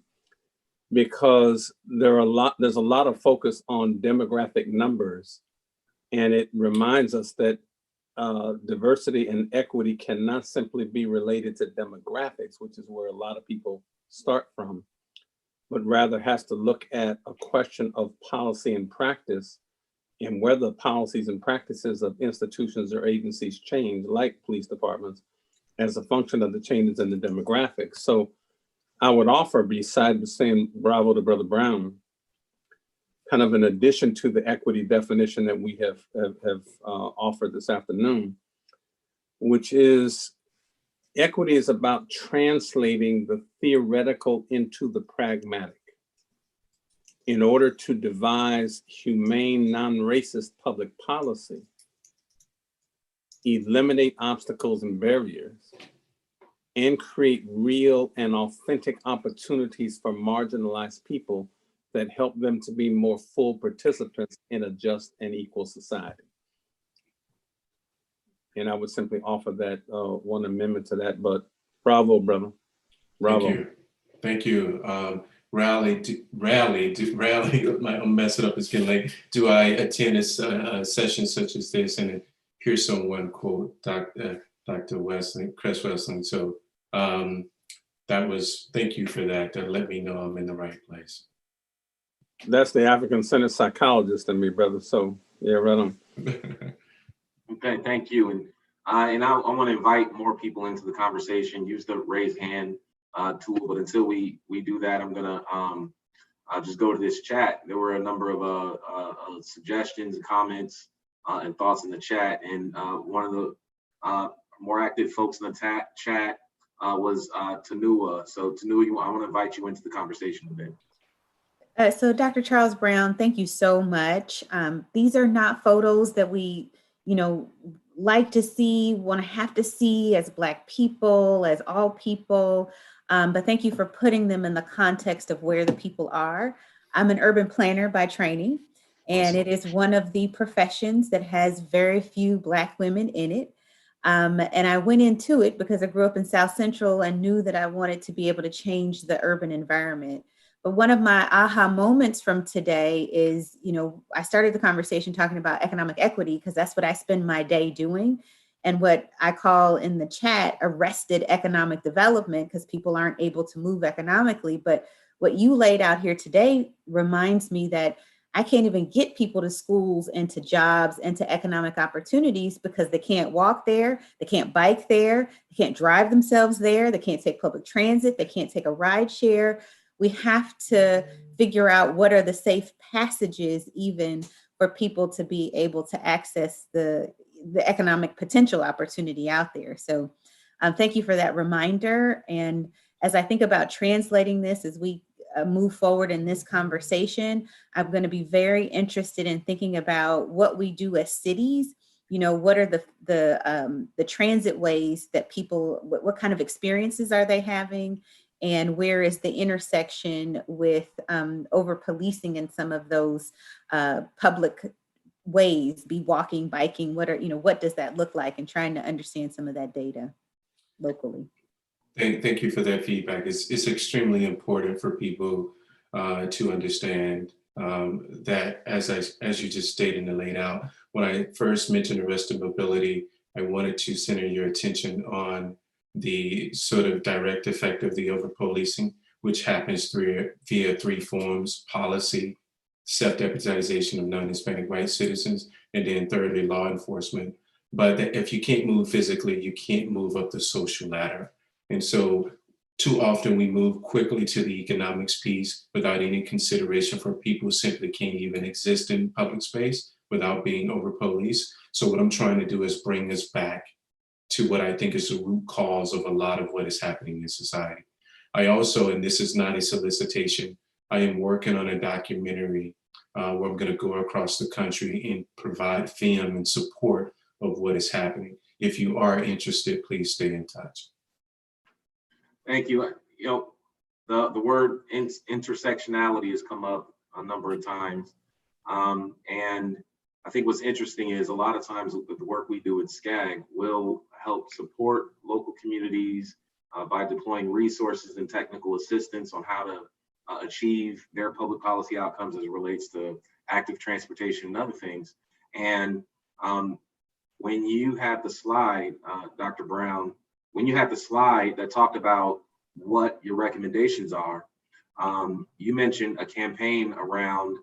because there's a lot of focus on demographic numbers, and it reminds us that diversity and equity cannot simply be related to demographics, which is where a lot of people start from, but rather has to look at a question of policy and practice, and whether policies and practices of institutions or agencies change, like police departments, as a function of the changes in the demographics. So I would offer, besides saying bravo to Brother Brown, kind of in addition to the equity definition that we have offered this afternoon, which is equity is about translating the theoretical into the pragmatic in order to devise humane, non-racist public policy, eliminate obstacles and barriers, and create real and authentic opportunities for marginalized people that help them to be more full participants in a just and equal society. And I would simply offer that one amendment to that, but bravo, brother. Bravo. Thank you. Rally, I'll mess it up, it's getting late. Do I attend a session such as this and hear someone quote Dr. Welsing, Cress Welsing? So thank you for that. Let me know I'm in the right place. That's the African Centered Psychologist in me, brother. So yeah, right on. Okay, thank you. And I want to invite more people into the conversation. Use the raise hand tool, but until we do that, I'm gonna just go to this chat. There were a number of suggestions, comments, and thoughts in the chat, and one of the more active folks in the chat was Tanua. So Tanua, I want to invite you into the conversation a bit. So Dr. Charles Brown, thank you so much. These are not photos that we, like to see, want to have to see as Black people, as all people. But thank you for putting them in the context of where the people are. I'm an urban planner by training, and it is one of the professions that has very few Black women in it. And I went into it because I grew up in South Central and knew that I wanted to be able to change the urban environment. But one of my aha moments from today is, I started the conversation talking about economic equity because that's what I spend my day doing. And what I call in the chat arrested economic development, because people aren't able to move economically. But what you laid out here today reminds me that I can't even get people to schools and to jobs and to economic opportunities because they can't walk there, they can't bike there, they can't drive themselves there, they can't take public transit, they can't take a ride share. We have to figure out what are the safe passages even for people to be able to access the economic potential opportunity out there. So thank you for that reminder. And as I think about translating this, as we move forward in this conversation, I'm going to be very interested in thinking about what we do as cities. You know, what are the transit ways that people, what kind of experiences are they having? And where is the intersection with over policing in some of those public ways, be walking, biking, what does that look like, and trying to understand some of that data locally. Thank you for that feedback. It's extremely important for people to understand that, as you just stated and laid out, when I first mentioned arrested mobility, I wanted to center your attention on the sort of direct effect of the over-policing, which happens via three forms: policy, self-deputization of non-Hispanic white citizens, and then thirdly, law enforcement. But if you can't move physically, you can't move up the social ladder. And so too often we move quickly to the economics piece without any consideration for people who simply can't even exist in public space without being over-policed. So what I'm trying to do is bring us back to what I think is the root cause of a lot of what is happening in society. I also, and this is not a solicitation, I am working on a documentary where I'm going to go across the country and provide film and support of what is happening. If you are interested, please stay in touch. Thank you. You know, the word intersectionality has come up a number of times. And I think what's interesting is a lot of times with the work we do at SCAG will help support local communities by deploying resources and technical assistance on how to achieve their public policy outcomes as it relates to active transportation and other things. And when you had the slide, Dr. Brown, when you had the slide that talked about what your recommendations are, you mentioned a campaign around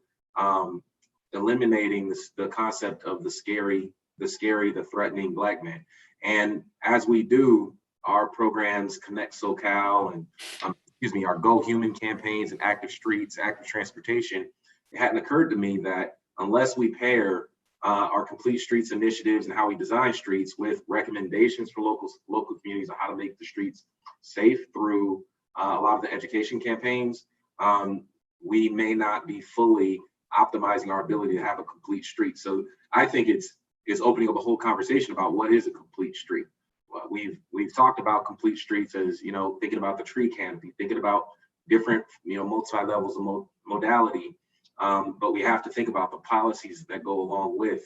eliminating the concept of the scary, the threatening Black man. And as we do our programs, Connect SoCal and our Go Human campaigns and active streets, active transportation, it hadn't occurred to me that unless we pair our complete streets initiatives and how we design streets with recommendations for local communities on how to make the streets safe through a lot of the education campaigns, we may not be fully optimizing our ability to have a complete street. So I think it's opening up a whole conversation about what is a complete street. We've talked about complete streets as, thinking about the tree canopy, thinking about different, multi-levels of modality. But we have to think about the policies that go along with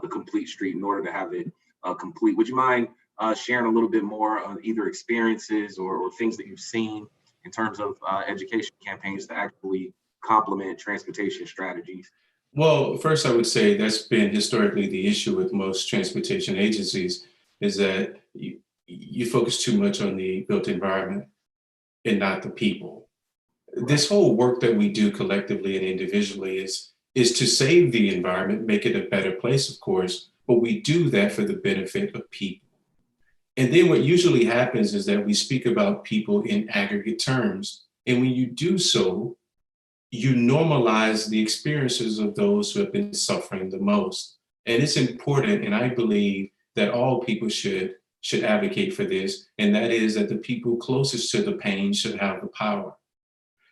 the complete street in order to have it complete. Would you mind sharing a little bit more on either experiences or things that you've seen in terms of education campaigns to actually complement transportation strategies? Well, first I would say that's been historically the issue with most transportation agencies, is that you focus too much on the built environment and not the people. This whole work that we do collectively and individually is to save the environment, make it a better place, of course, but we do that for the benefit of people. And then what usually happens is that we speak about people in aggregate terms. And when you do so, you normalize the experiences of those who have been suffering the most. And it's important, and I believe that all people should advocate for this, and that is that the people closest to the pain should have the power.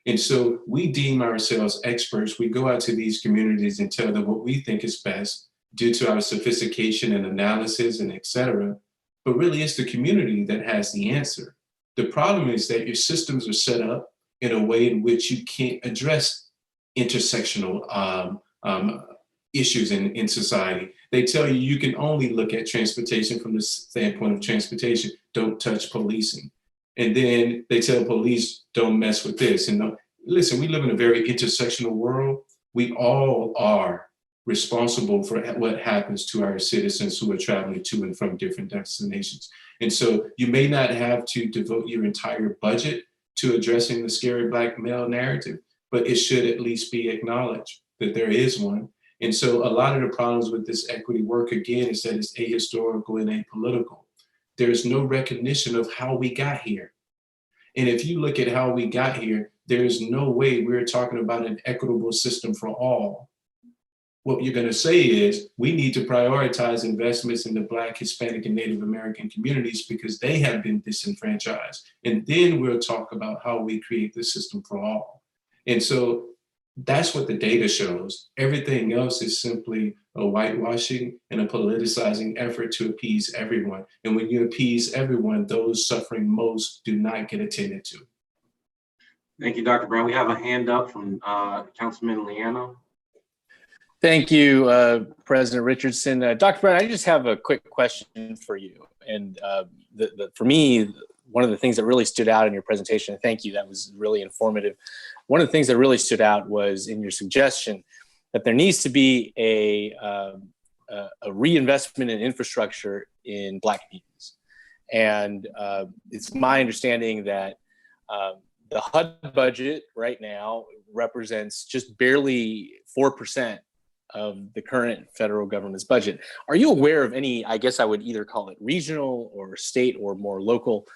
And so we deem ourselves experts. We go out to these communities and tell them what we think is best due to our sophistication and analysis and et cetera. But really it's the community that has the answer. The problem is that your systems are set up in a way in which you can't address intersectional issues in society. They tell you you can only look at transportation from the standpoint of transportation, don't touch policing. And then they tell police, don't mess with this. And listen, we live in a very intersectional world. We all are responsible for what happens to our citizens who are traveling to and from different destinations. And so you may not have to devote your entire budget to addressing the scary Black male narrative, but it should at least be acknowledged. that there is one. And so a lot of the problems with this equity work, again, is that it's ahistorical and apolitical. There's no recognition of how we got here. And if you look at how we got here, there's no way we're talking about an equitable system for all. What you're going to say is we need to prioritize investments in the Black, Hispanic, and Native American communities because they have been disenfranchised. And then we'll talk about how we create the system for all. And so that's what the data shows. Everything else is simply a whitewashing and a politicizing effort to appease everyone. And when you appease everyone, those suffering most do not get attended to. Thank you, Dr. Brown. We have a hand up from Councilman Leano. Thank you, President Richardson. Dr. Brown, I just have a quick question for you. And for me, one of the things that really stood out in your presentation, and thank you, that was really informative. One of the things that really stood out was in your suggestion that there needs to be a reinvestment in infrastructure in Black communities. And it's my understanding that the HUD budget right now represents just barely 4% of the current federal government's budget. Are you aware of any, I guess I would either call it regional or state or more local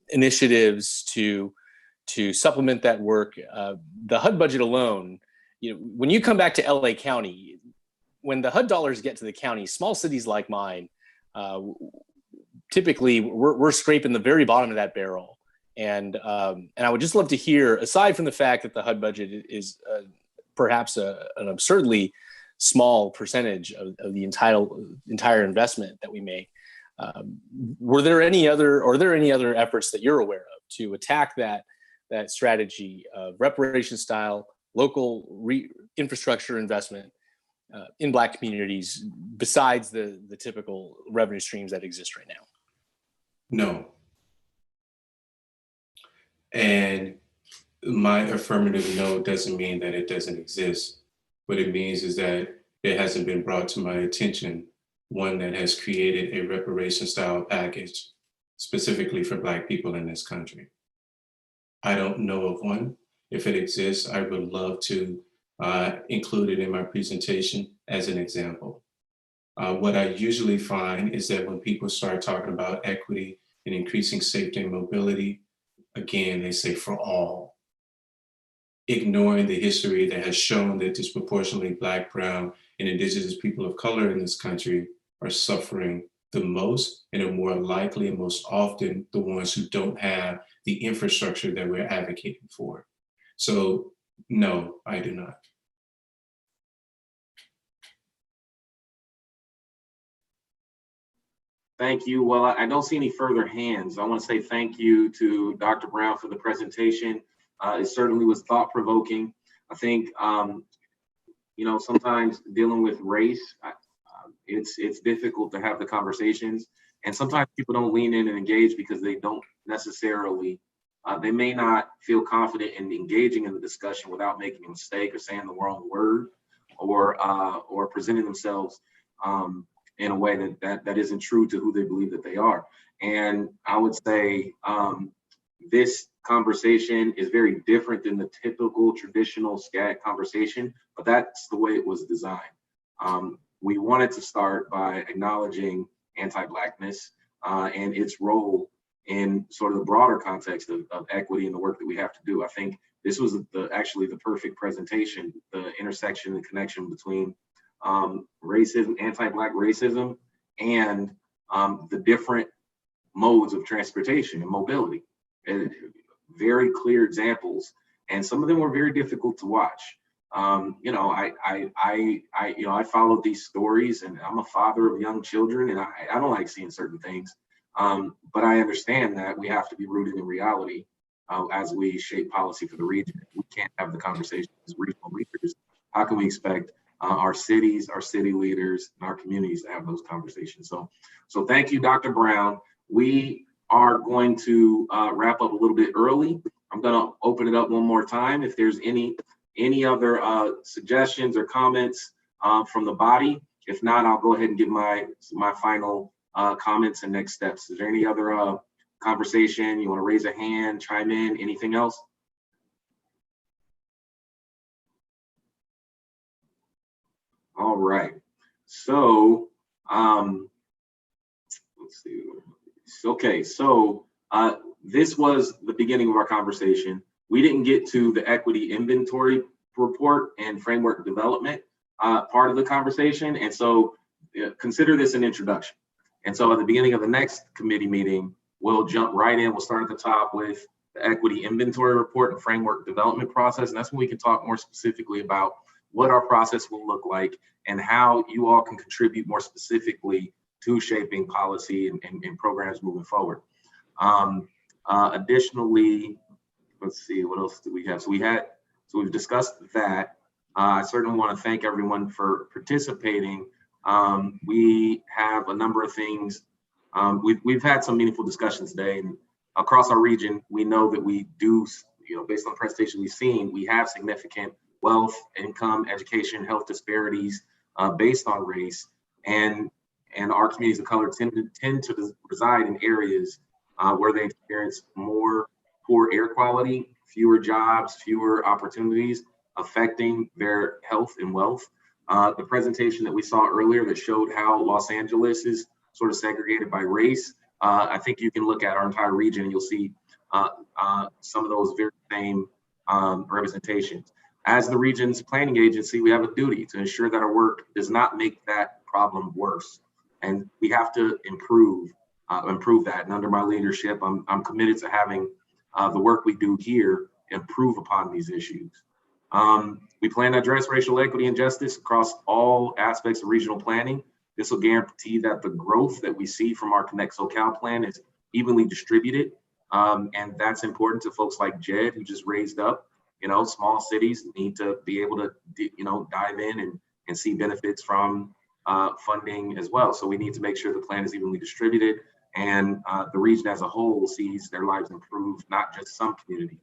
initiatives to supplement that work? The HUD budget alone, when you come back to LA County, when the HUD dollars get to the county, small cities like mine, typically we're scraping the very bottom of that barrel. And I would just love to hear, aside from the fact that the HUD budget is perhaps an absurdly small percentage of the entire investment that we make, are there any other efforts that you're aware of to attack that strategy of reparation style local infrastructure investment in Black communities besides the typical revenue streams that exist right now? No. And my affirmative no doesn't mean that it doesn't exist. What it means is that it hasn't been brought to my attention, one that has created a reparation style package specifically for Black people in this country. I don't know of one. If it exists, I would love to include it in my presentation as an example. What I usually find is that when people start talking about equity and increasing safety and mobility, again, they say for all, ignoring the history that has shown that disproportionately Black, brown, and indigenous people of color in this country are suffering the most and are more likely and most often the ones who don't have the infrastructure that we're advocating for. So no, I do not. Thank you. Well, I don't see any further hands. I want to say thank you to Dr. Brown for the presentation. It certainly was thought-provoking. I think, sometimes dealing with race, it's difficult to have the conversations. And sometimes people don't lean in and engage because they don't necessarily, they may not feel confident in engaging in the discussion without making a mistake or saying the wrong word or presenting themselves in a way that isn't true to who they believe that they are. And I would say this conversation is very different than the typical traditional SCAG conversation, but that's the way it was designed. We wanted to start by acknowledging anti-Blackness and its role in sort of the broader context of equity and the work that we have to do. I think this was actually the perfect presentation, the intersection and connection between racism, anti-Black racism, and the different modes of transportation and mobility. And very clear examples, and some of them were very difficult to watch. I followed these stories, and I'm a father of young children, and I don't like seeing certain things. But I understand that we have to be rooted in reality as we shape policy for the region. We can't have the conversation as regional leaders. How can we expect our cities, our city leaders, and our communities to have those conversations? So thank you, Dr. Brown. We are going to wrap up a little bit early. I'm going to open it up one more time. If there's any other suggestions or comments from the body. If not, I'll go ahead and give my final comments and next steps. Is there any other conversation? You want to raise a hand, chime in, anything else? All right. So, let's see. Okay, so this was the beginning of our conversation. We didn't get to the equity inventory report and framework development part of the conversation. And so consider this an introduction. And so at the beginning of the next committee meeting, we'll jump right in. We'll start at the top with the equity inventory report and framework development process. And that's when we can talk more specifically about what our process will look like and how you all can contribute more specifically to shaping policy and programs moving forward. Additionally, let's see, what else do we have? So we've discussed that. I certainly want to thank everyone for participating. We have a number of things. We've had some meaningful discussions today, and across our region, we know that we do, based on the presentation we've seen, we have significant wealth, income, education, health disparities based on race, and our communities of color tend to reside in areas where they experience more poor air quality, fewer jobs, fewer opportunities, affecting their health and wealth. The presentation that we saw earlier that showed how Los Angeles is sort of segregated by race, I think you can look at our entire region and you'll see some of those very same representations. As the region's planning agency, we have a duty to ensure that our work does not make that problem worse. And we have to improve that. And under my leadership, I'm committed to having the work we do here improve upon these issues. We plan to address racial equity and justice across all aspects of regional planning. This will guarantee that the growth that we see from our Connect SoCal plan is evenly distributed. And that's important to folks like Jed, who just raised up. Small cities need to be able to, dive in and see benefits from funding as well. So we need to make sure the plan is evenly distributed and the region as a whole sees their lives improve, not just some community.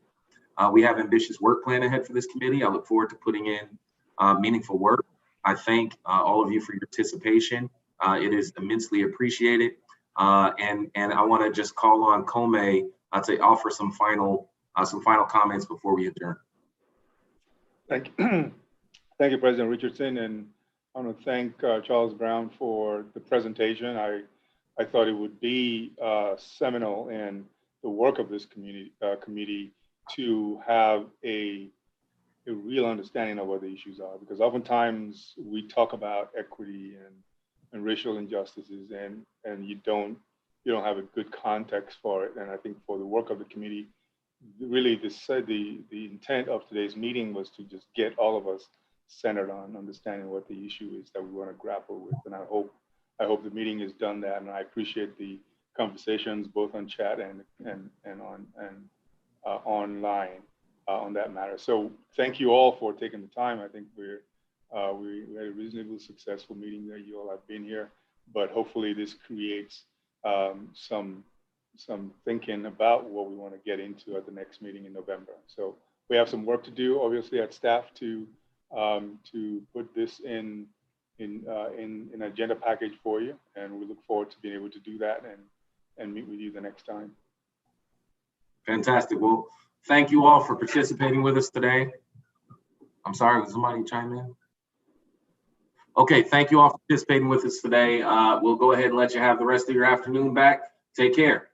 We have ambitious work plan ahead for this committee. I look forward to putting in meaningful work. I thank all of you for your participation. It is immensely appreciated. And I want to just call on Kome to offer some final comments before we adjourn. Thank you, President Richardson, and I want to thank Charles Brown for the presentation. I thought it would be seminal in the work of this committee to have a real understanding of what the issues are, because oftentimes we talk about equity and racial injustices, and you don't have a good context for it. And I think for the work of the committee, really the intent of today's meeting was to just get all of us centered on understanding what the issue is that we want to grapple with. And I hope the meeting has done that. And I appreciate the conversations both on chat and online on that matter. So thank you all for taking the time. I think we had a reasonably successful meeting that you all have been here, but hopefully this creates some thinking about what we want to get into at the next meeting in November. So we have some work to do, obviously, at staff to put this in an agenda package for you, and we look forward to being able to do that and meet with you the next time. Fantastic. Well, thank you all for participating with us today. I'm sorry, was somebody chime in? Okay, thank you all for participating with us today. We'll go ahead and let you have the rest of your afternoon back. Take care.